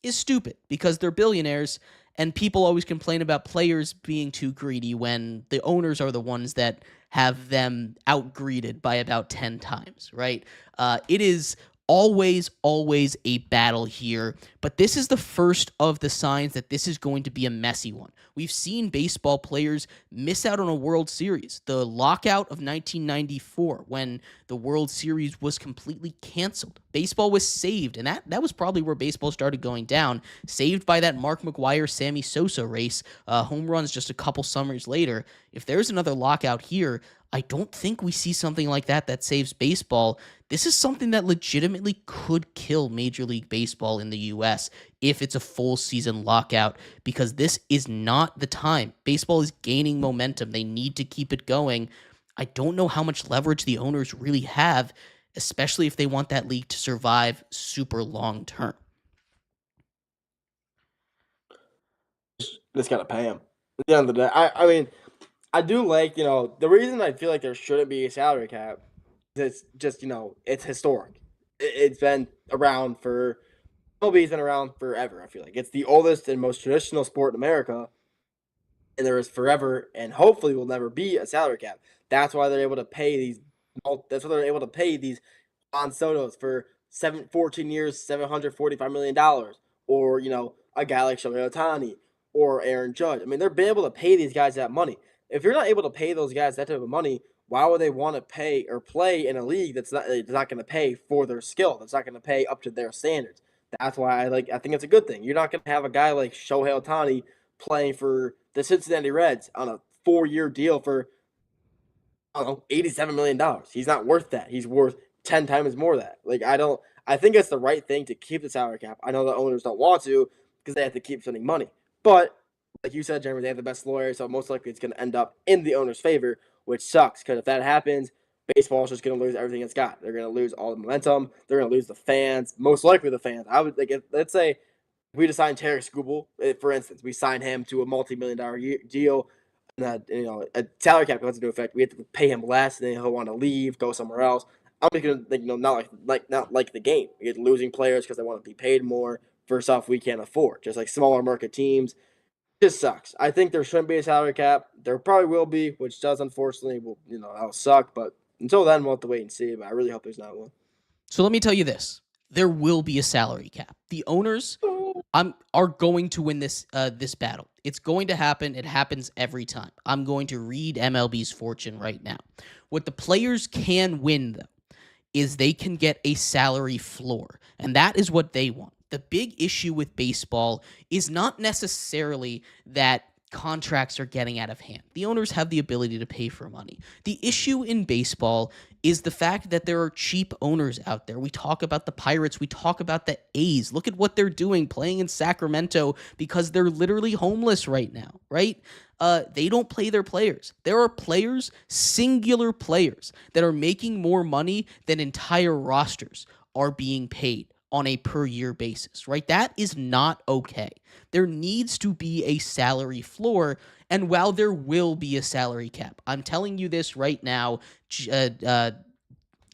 is stupid because they're billionaires. And people always complain about players being too greedy when the owners are the ones that have them out-greeded by about 10 times, right? It is always a battle here, but this is the first of the signs that this is going to be a messy one. We've seen baseball players miss out on a World Series. The lockout of 1994, when the World Series was completely canceled. Baseball was saved, and that was probably where baseball started going down, saved by that Mark McGwire, Sammy Sosa race, home runs just a couple summers later. If there's another lockout here, I don't think we see something like that saves baseball. This is something that legitimately could kill Major League Baseball in the U.S. if it's a full season lockout, because this is not the time. Baseball is gaining momentum. They need to keep it going. I don't know how much leverage the owners really have, especially if they want that league to survive super long term. Just gotta pay him. At the end of the day, I mean, I do like, the reason I feel like there shouldn't be a salary cap is it's just, it's historic. It's been around for, MLB's been around forever, I feel like. It's the oldest and most traditional sport in America, and there is forever and hopefully will never be a salary cap. That's why they're able to pay these, Juan Sotos for 14 years, $745 million, or, a guy like Shohei Ohtani or Aaron Judge. I mean, they're able to pay these guys that money. If you're not able to pay those guys that type of money, why would they want to pay or play in a league that's not going to pay for their skill? That's not going to pay up to their standards. That's why I think it's a good thing. You're not going to have a guy like Shohei Ohtani playing for the Cincinnati Reds on a 4-year deal for, I don't know, $87 million. He's not worth that. He's worth 10 times more of that. I think it's the right thing to keep the salary cap. I know the owners don't want to because they have to keep spending money. But like you said, Jeremy, they have the best lawyer, so most likely it's going to end up in the owner's favor, which sucks because if that happens, baseball is just going to lose everything it's got. They're going to lose all the momentum. They're going to lose the fans, most likely the fans. I would let's say if we just signed Terry Skubal, for instance, we sign him to a multi-million-dollar deal, and a salary cap comes into effect. We have to pay him less, and then he'll want to leave, go somewhere else. I'm just going to not like the game. We get losing players because they want to be paid more for stuff we can't afford. Just like smaller market teams, This sucks. I think there shouldn't be a salary cap. There probably will be, which does unfortunately. Will that'll suck. But until then, we'll have to wait and see. But I really hope there's not one. So let me tell you this: there will be a salary cap. The owners are going to win this battle. It's going to happen. It happens every time. I'm going to read MLB's fortune right now. What the players can win, though, is they can get a salary floor, and that is what they want. The big issue with baseball is not necessarily that contracts are getting out of hand. The owners have the ability to pay for money. The issue in baseball is the fact that there are cheap owners out there. We talk about the Pirates. We talk about the A's. Look at what they're doing playing in Sacramento because they're literally homeless right now, right? They don't play their players. There are players, singular players, that are making more money than entire rosters are being paid on a per year basis, right? That is not okay. There needs to be a salary floor. And while there will be a salary cap, I'm telling you this right now, July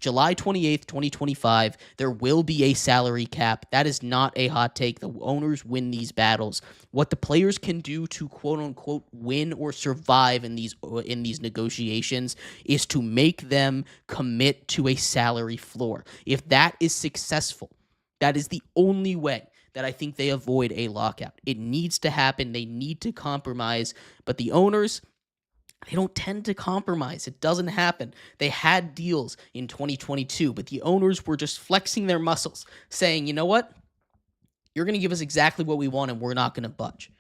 28th, 2025, there will be a salary cap. That is not a hot take. The owners win these battles. What the players can do to quote unquote win or survive in these negotiations is to make them commit to a salary floor. If that is successful, that is the only way that I think they avoid a lockout. It needs to happen. They need to compromise. But the owners, they don't tend to compromise. It doesn't happen. They had deals in 2022, but the owners were just flexing their muscles, saying, you know what? You're going to give us exactly what we want, and we're not going to budge.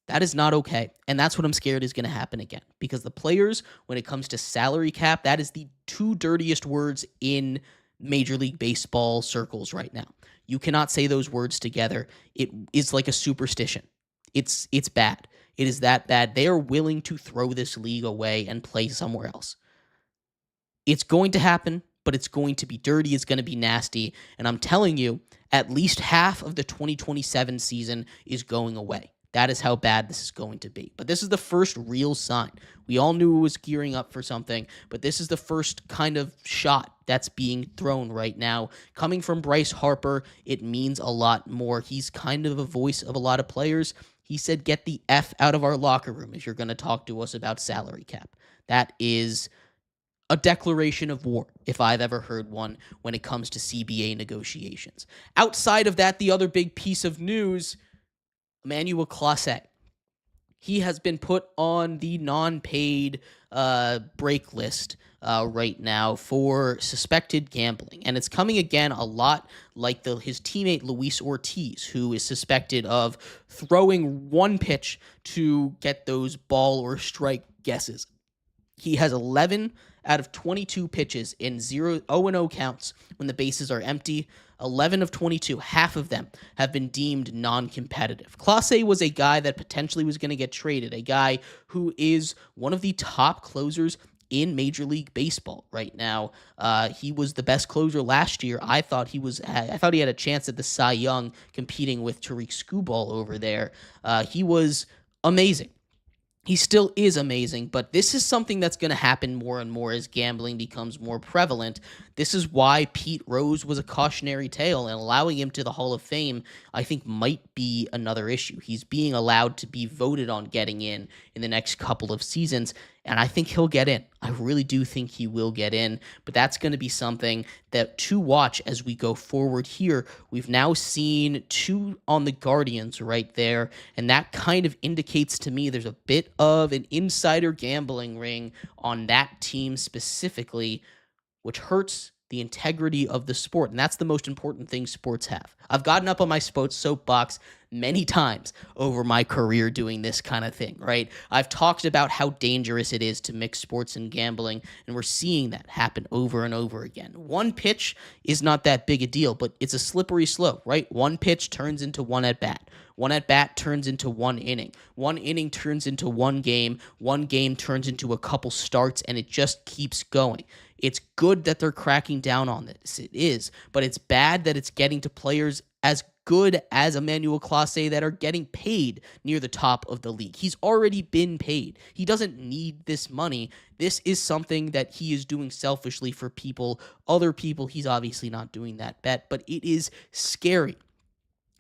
That is not okay. And that's what I'm scared is going to happen again. Because the players, when it comes to salary cap, that is the two dirtiest words in Major League Baseball circles right now. You cannot say those words together. It is like a superstition. It's bad. It is that bad. They are willing to throw this league away and play somewhere else. It's going to happen, but it's going to be dirty. It's going to be nasty. And I'm telling you, at least half of the 2027 season is going away. That is how bad this is going to be. But this is the first real sign. We all knew it was gearing up for something, but this is the first kind of shot that's being thrown right now. Coming from Bryce Harper, it means a lot more. He's kind of a voice of a lot of players. He said, get the F out of our locker room if you're going to talk to us about salary cap. That is a declaration of war, if I've ever heard one, when it comes to CBA negotiations. Outside of that, the other big piece of news, Emmanuel Clase. He has been put on the non-paid break list right now for suspected gambling. And it's coming again a lot like his teammate Luis Ortiz, who is suspected of throwing one pitch to get those ball or strike guesses. He has 11 out of 22 pitches in 0-0 counts when the bases are empty. 11 of 22, half of them have been deemed non-competitive. Clase was a guy that potentially was going to get traded, a guy who is one of the top closers in Major League Baseball right now. He was the best closer last year. I thought he had a chance at the Cy Young competing with Tariq Skubal over there. He was amazing. He still is amazing, but this is something that's going to happen more and more as gambling becomes more prevalent. This is why Pete Rose was a cautionary tale, and allowing him to the Hall of Fame, I think, might be another issue. He's being allowed to be voted on getting in the next couple of seasons, and I think he'll get in. I really do think he will get in, but that's going to be something that to watch as we go forward here. We've now seen 2 on the Guardians right there, and that kind of indicates to me there's a bit of an insider gambling ring on that team specifically, which hurts the integrity of the sport. And that's the most important thing sports have. I've gotten up on my sports soapbox many times over my career doing this kind of thing, right? I've talked about how dangerous it is to mix sports and gambling, and we're seeing that happen over and over again. One pitch is not that big a deal, but it's a slippery slope, right? One pitch turns into one at bat. One at bat turns into one inning. One inning turns into one game. One game turns into a couple starts, and it just keeps going. It's good that they're cracking down on this. It is, but it's bad that it's getting to players as good as Emmanuel Clase that are getting paid near the top of the league. He's already been paid. He doesn't need this money. This is something that he is doing selfishly for people, other people. He's obviously not doing that bet, but it is scary.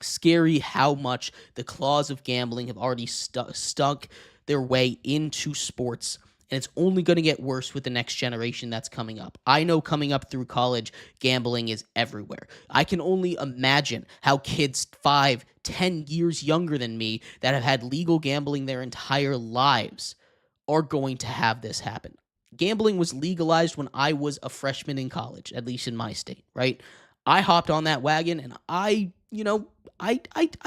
scary how much the claws of gambling have already stuck their way into sports. And it's only going to get worse with the next generation that's coming up. I know coming up through college, gambling is everywhere. I can only imagine how kids 5, 10 years younger than me that have had legal gambling their entire lives are going to have this happen. Gambling was legalized when I was a freshman in college, at least in my state, right? I hopped on that wagon and I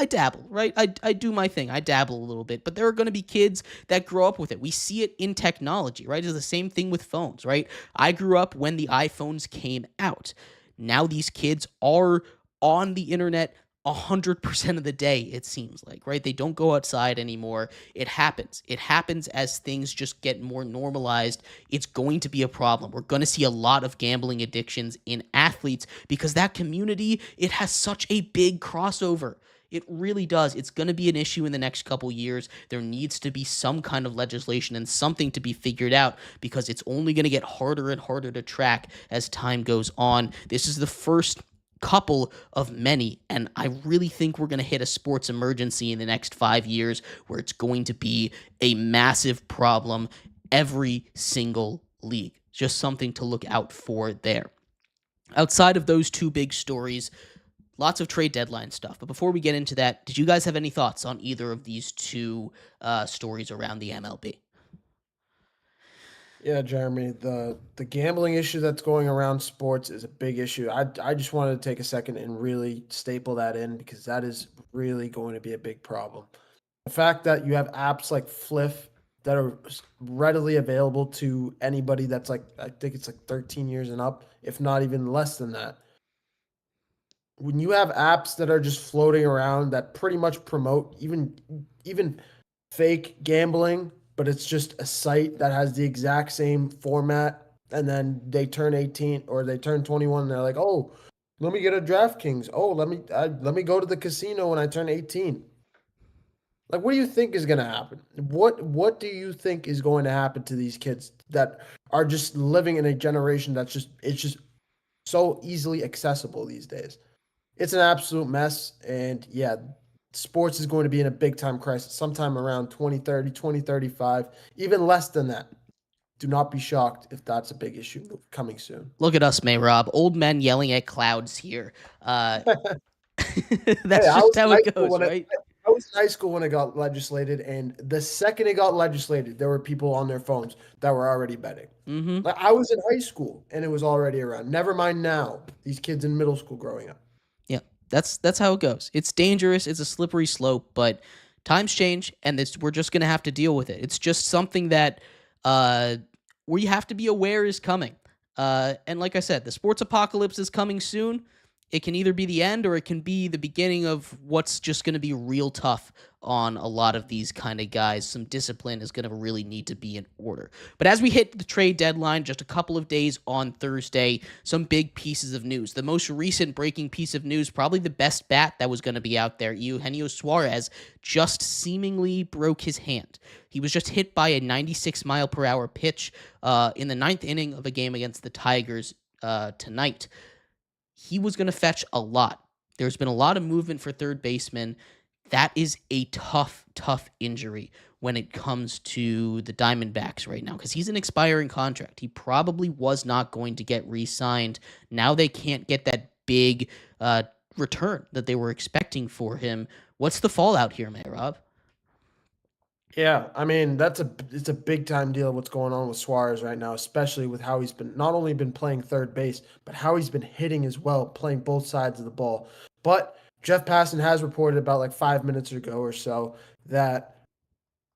dabble, right? I do my thing. I dabble a little bit, but there are going to be kids that grow up with it. We see it in technology, right? It's the same thing with phones, right? I grew up when the iPhones came out. Now these kids are on the internet 100% of the day, it seems like, right? They don't go outside anymore. It happens. It happens as things just get more normalized. It's going to be a problem. We're going to see a lot of gambling addictions in athletes because that community, it has such a big crossover. It really does. It's going to be an issue in the next couple years. There needs to be some kind of legislation and something to be figured out because it's only going to get harder and harder to track as time goes on. This is the first couple of many, and I really think we're going to hit a sports emergency in the next 5 years where it's going to be a massive problem every single league. Just something to look out for there. Outside of those two big stories, lots of trade deadline stuff. But before we get into that, did you guys have any thoughts on either of these two stories around the MLB? Yeah, Jeremy, the gambling issue that's going around sports is a big issue. I just wanted to take a second and really staple that in because that is really going to be a big problem. The fact that you have apps like Fliff that are readily available to anybody that's like, I think it's like 13 years and up, if not even less than that. When you have apps that are just floating around that pretty much promote even fake gambling, but it's just a site that has the exact same format, and then they turn 18 or they turn 21 and they're like, "Oh, let me get a DraftKings. Oh, let me go to the casino when I turn 18." Like, what do you think is going to happen? What do you think is going to happen to these kids that are just living in a generation that's just so easily accessible these days? It's an absolute mess, and yeah, sports is going to be in a big time crisis sometime around 2030, 2035, even less than that. Do not be shocked if that's a big issue coming soon. Look at us, Mehrob. Old men yelling at clouds here. That's Hey, just how it goes, right? I was in high school when it got legislated, and the second it got legislated, there were people on their phones that were already betting. Mm-hmm. Like, I was in high school, and it was already around. Never mind now, these kids in middle school growing up. Yeah, that's how it goes. It's dangerous. It's a slippery slope, but times change, and we're just gonna have to deal with it. It's just something that where you have to be aware is coming. And like I said, the sports apocalypse is coming soon. It can either be the end or it can be the beginning of what's just going to be real tough on a lot of these kind of guys. Some discipline is going to really need to be in order. But as we hit the trade deadline, just a couple of days on Thursday, some big pieces of news. The most recent breaking piece of news, probably the best bat that was going to be out there, Eugenio Suarez, just seemingly broke his hand. He was just hit by a 96-mile-per-hour pitch in the ninth inning of a game against the Tigers tonight. He was going to fetch a lot. There's been a lot of movement for third baseman. That is a tough, tough injury when it comes to the Diamondbacks right now because he's an expiring contract. He probably was not going to get re-signed. Now they can't get that big return that they were expecting for him. What's the fallout here, Mehrob? Yeah, I mean, it's a big time deal what's going on with Suarez right now, especially with how he's been not only been playing third base, but how he's been hitting as well, playing both sides of the ball. But Jeff Passan has reported about like 5 minutes ago or so that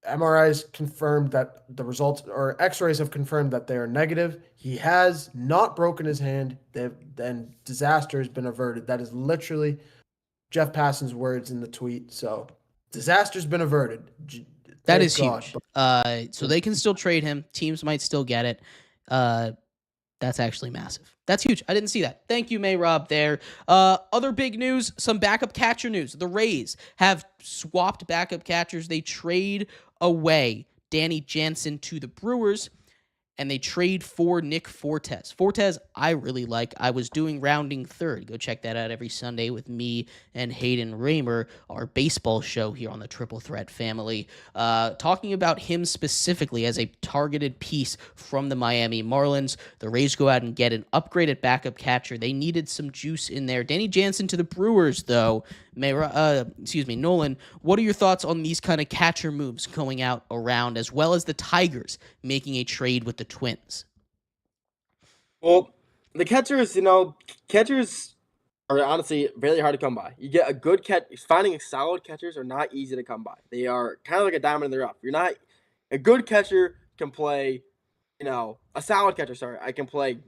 MRIs confirmed that the results or X-rays have confirmed that they are negative. He has not broken his hand. Then disaster has been averted. That is literally Jeff Passan's words in the tweet. So disaster's been averted. That is huge. So they can still trade him. Teams might still get it. That's actually massive. That's huge. I didn't see that. Thank you, Mehrob, there. Other big news, some backup catcher news. The Rays have swapped backup catchers. They trade away Danny Jansen to the Brewers. and they trade for Nick Fortes. Fortes, I really like. I was doing Rounding Third. Go check that out every Sunday with me and Hayden Raymer, our baseball show here on the Triple Threat family, talking about him specifically as a targeted piece from the Miami Marlins. The Rays go out and get an upgraded backup catcher. They needed some juice in there. Danny Jansen to the Brewers, though. Nolan, what are your thoughts on these kind of catcher moves going out around, as well as the Tigers making a trade with the Twins? Well, the catchers, catchers are honestly really hard to come by. You get a good catch. Finding solid catchers are not easy to come by. They are kind of like a diamond in the rough. You're not a good catcher can play, a solid catcher. Sorry, I can play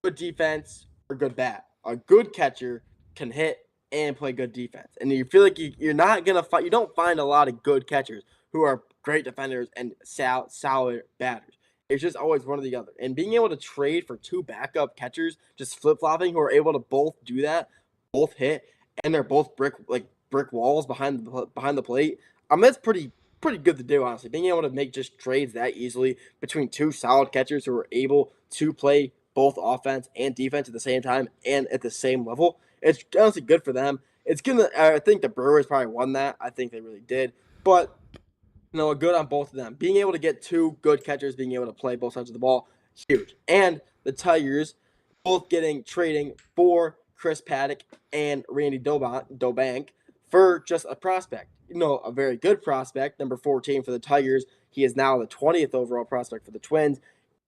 good defense or good bat. A good catcher can hit and play good defense, and you feel like you're not gonna find. You don't find a lot of good catchers who are great defenders and solid batters. It's just always one or the other. And being able to trade for two backup catchers, just flip flopping, who are able to both do that, both hit, and they're both brick walls behind the plate. That's pretty good to do, honestly. Being able to make just trades that easily between two solid catchers who are able to play both offense and defense at the same time and at the same level, it's honestly good for them. I think the Brewers probably won that. I think they really did. But good on both of them. Being able to get two good catchers, being able to play both sides of the ball, huge. And the Tigers both trading for Chris Paddock and Randy Dobank for just a prospect. A very good prospect, number 14 for the Tigers. He is now the 20th overall prospect for the Twins.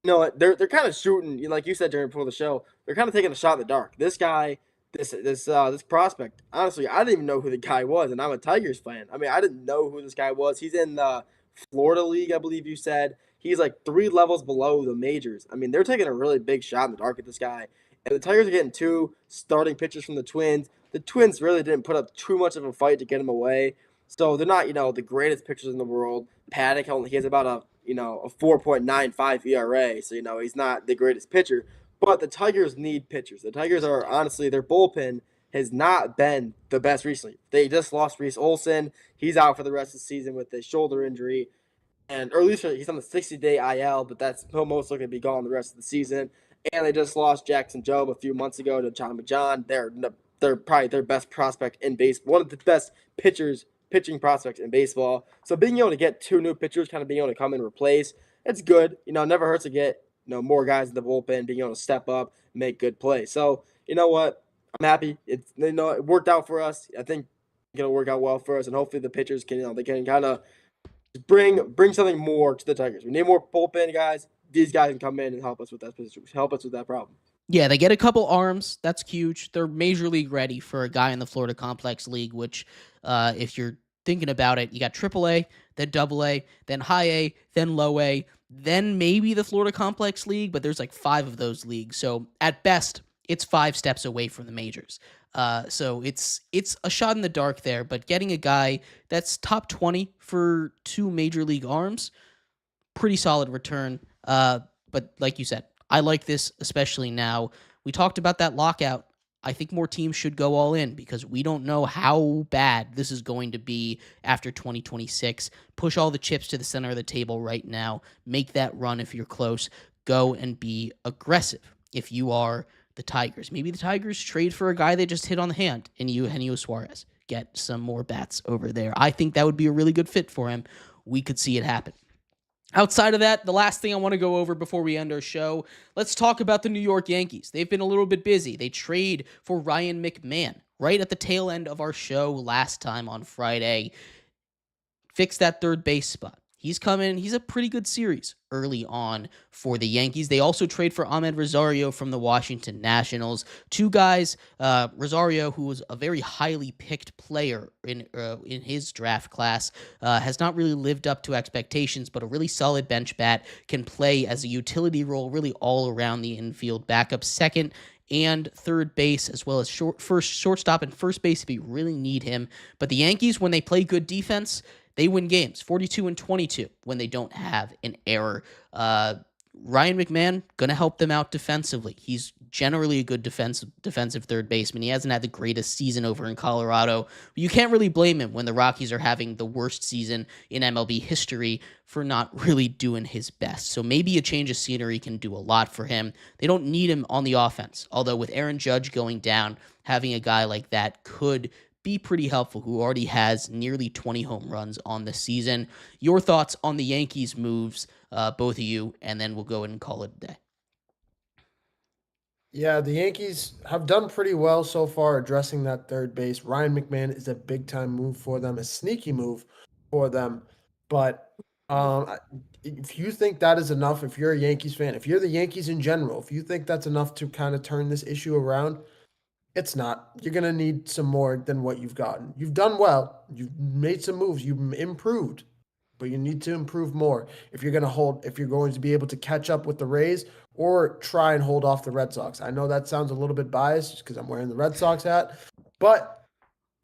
They're kind of shooting, like you said before the show, they're kind of taking a shot in the dark. This guy, this prospect, honestly, I didn't even know who the guy was, and I'm a Tigers fan. I didn't know who this guy was. He's in the Florida League, I believe you said. He's like 3 levels below the majors. They're taking a really big shot in the dark at this guy. And the Tigers are getting 2 starting pitchers from the Twins. The Twins really didn't put up too much of a fight to get him away. So they're not, the greatest pitchers in the world. Paddock, he has about a 4.95 ERA. So, he's not the greatest pitcher. But the Tigers need pitchers. The Tigers are, honestly, their bullpen has not been the best recently. They just lost Reese Olson. He's out for the rest of the season with a shoulder injury. Or at least he's on the 60-day IL, but he'll most likely be gone the rest of the season. And they just lost Jackson Jobe a few months ago to John McJohn. They're probably their best prospect in baseball. One of the best pitching prospects in baseball. So being able to get 2 new pitchers, kind of being able to come and replace, it's good. It never hurts to get more guys in the bullpen, being able to step up, make good plays. So you know what? I'm happy. It worked out for us. I think it'll work out well for us, and hopefully the pitchers can they can kind of bring something more to the Tigers. We need more bullpen guys. These guys can come in and help us with that position, help us with that problem. Yeah, they get a couple arms. That's huge. They're major league ready for a guy in the Florida Complex League, which, if you're thinking about it, you got AAA, then AA, then High A, then Low A, then maybe the Florida Complex League, but there's like 5 of those leagues. So at best, it's 5 steps away from the majors. So it's a shot in the dark there, but getting a guy that's top 20 for 2 major league arms, pretty solid return. But like you said, I like this, especially now. We talked about that lockout. I think more teams should go all in because we don't know how bad this is going to be after 2026. Push all the chips to the center of the table right now. Make that run if you're close. Go and be aggressive if you are the Tigers. Maybe the Tigers trade for a guy they just hit on the hand in Eugenio Suarez. Get some more bats over there. I think that would be a really good fit for him. We could see it happen. Outside of that, the last thing I want to go over before we end our show, let's talk about the New York Yankees. They've been a little bit busy. They trade for Ryan McMahon right at the tail end of our show last time on Friday. Fix that third base spot. He's coming. He's a pretty good series early on for the Yankees. They also trade for Ahmed Rosario from the Washington Nationals. 2 guys, Rosario, who was a very highly picked player in his draft class, has not really lived up to expectations, but a really solid bench bat, can play as a utility role really all around the infield, backup second and third base, as well as shortstop and first base if you really need him. But the Yankees, when they play good defense, they win games 42-22 when they don't have an error. Ryan McMahon going to help them out defensively. He's generally a good defensive third baseman. He hasn't had the greatest season over in Colorado. But you can't really blame him when the Rockies are having the worst season in MLB history for not really doing his best. So maybe a change of scenery can do a lot for him. They don't need him on the offense. Although with Aaron Judge going down, having a guy like that could be pretty helpful, who already has nearly 20 home runs on the season. Your thoughts on the Yankees moves, both of you, and then we'll go ahead and call it a day. Yeah, the Yankees have done pretty well so far addressing that third base. Ryan McMahon is a big-time move for them, a sneaky move for them. But if you think that is enough, if you're a Yankees fan, if you're the Yankees in general, if you think that's enough to kind of turn this issue around, it's not. You're going to need some more than what you've gotten. You've done well. You've made some moves. You've improved. But you need to improve more if you're going to be able to catch up with the Rays or try and hold off the Red Sox. I know that sounds a little bit biased just because I'm wearing the Red Sox hat, but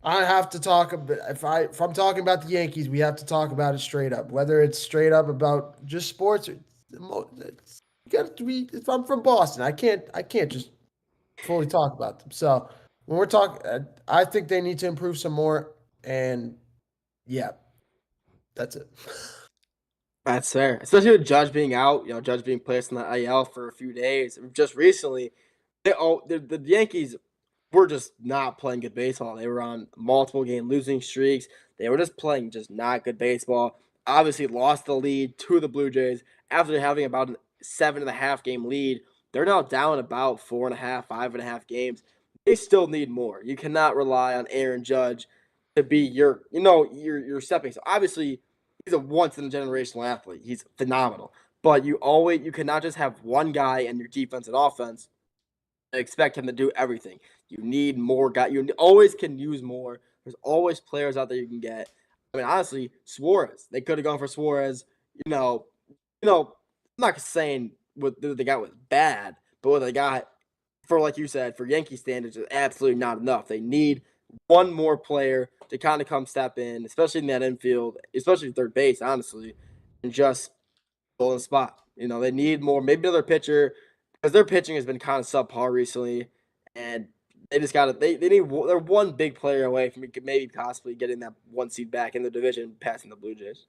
I have to talk about if I'm talking about the Yankees, we have to talk about it straight up. Whether it's straight up about just sports, or if I'm from Boston, I can't just fully talk about them. So when we're talking, I think they need to improve some more, and yeah. That's it. That's fair, especially with Judge being out. Judge being placed in the IL for a few days. Just recently, the Yankees were just not playing good baseball. They were on multiple game losing streaks. They were just playing just not good baseball. Obviously, lost the lead to the Blue Jays after having about a 7.5 game lead. They're now down about 4.5, 5.5 games. They still need more. You cannot rely on Aaron Judge to be your stepping. So obviously, he's a once in a generational athlete. He's phenomenal. But you cannot just have one guy in your defense and offense and expect him to do everything. You need more guys. You always can use more. There's always players out there you can get. I mean, honestly, Suarez. They could have gone for Suarez. I'm not saying what they got was bad, but what they got for, like you said, for Yankee standards is absolutely not enough. They need one more player to kind of come step in, especially in that infield, especially third base, honestly, and just fill in the spot. They need more, maybe another pitcher, because their pitching has been kind of subpar recently, and they just got to. They're one big player away from maybe possibly getting that one seed back in the division, passing the Blue Jays.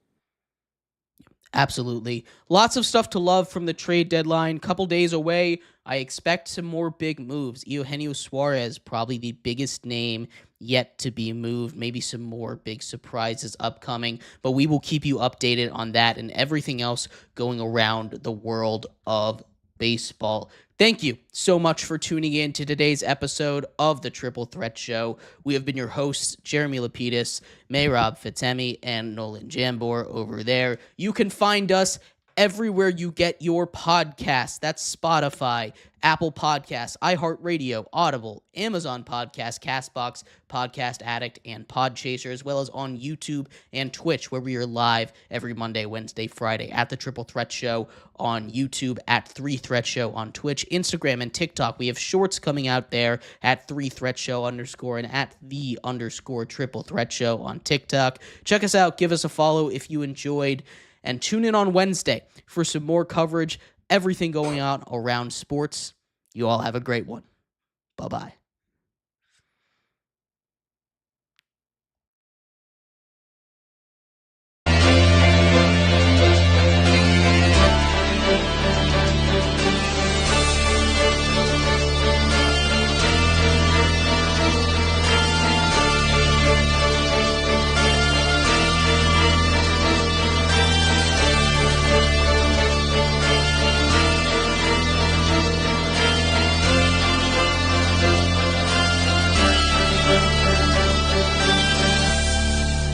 Absolutely. Lots of stuff to love from the trade deadline. Couple days away. I expect some more big moves. Eugenio Suarez, probably the biggest name yet to be moved. Maybe some more big surprises upcoming. But we will keep you updated on that and everything else going around the world of baseball. Thank you so much for tuning in to today's episode of the Triple Threat Show. We have been your hosts, Jeremy Lapidus, Mehrob, Fatemi, and Nolan Jambor over there. You can find us everywhere you get your podcasts. That's Spotify, Apple Podcasts, iHeartRadio, Audible, Amazon Podcasts, CastBox, Podcast Addict, and Podchaser, as well as on YouTube and Twitch, where we are live every Monday, Wednesday, Friday at the Triple Threat Show on YouTube, at 3 Threat Show on Twitch, Instagram, and TikTok. We have shorts coming out there at 3 Threat Show _ and at the _ Triple Threat Show on TikTok. Check us out. Give us a follow if you enjoyed. And tune in on Wednesday for some more coverage, everything going on around sports. You all have a great one. Bye-bye.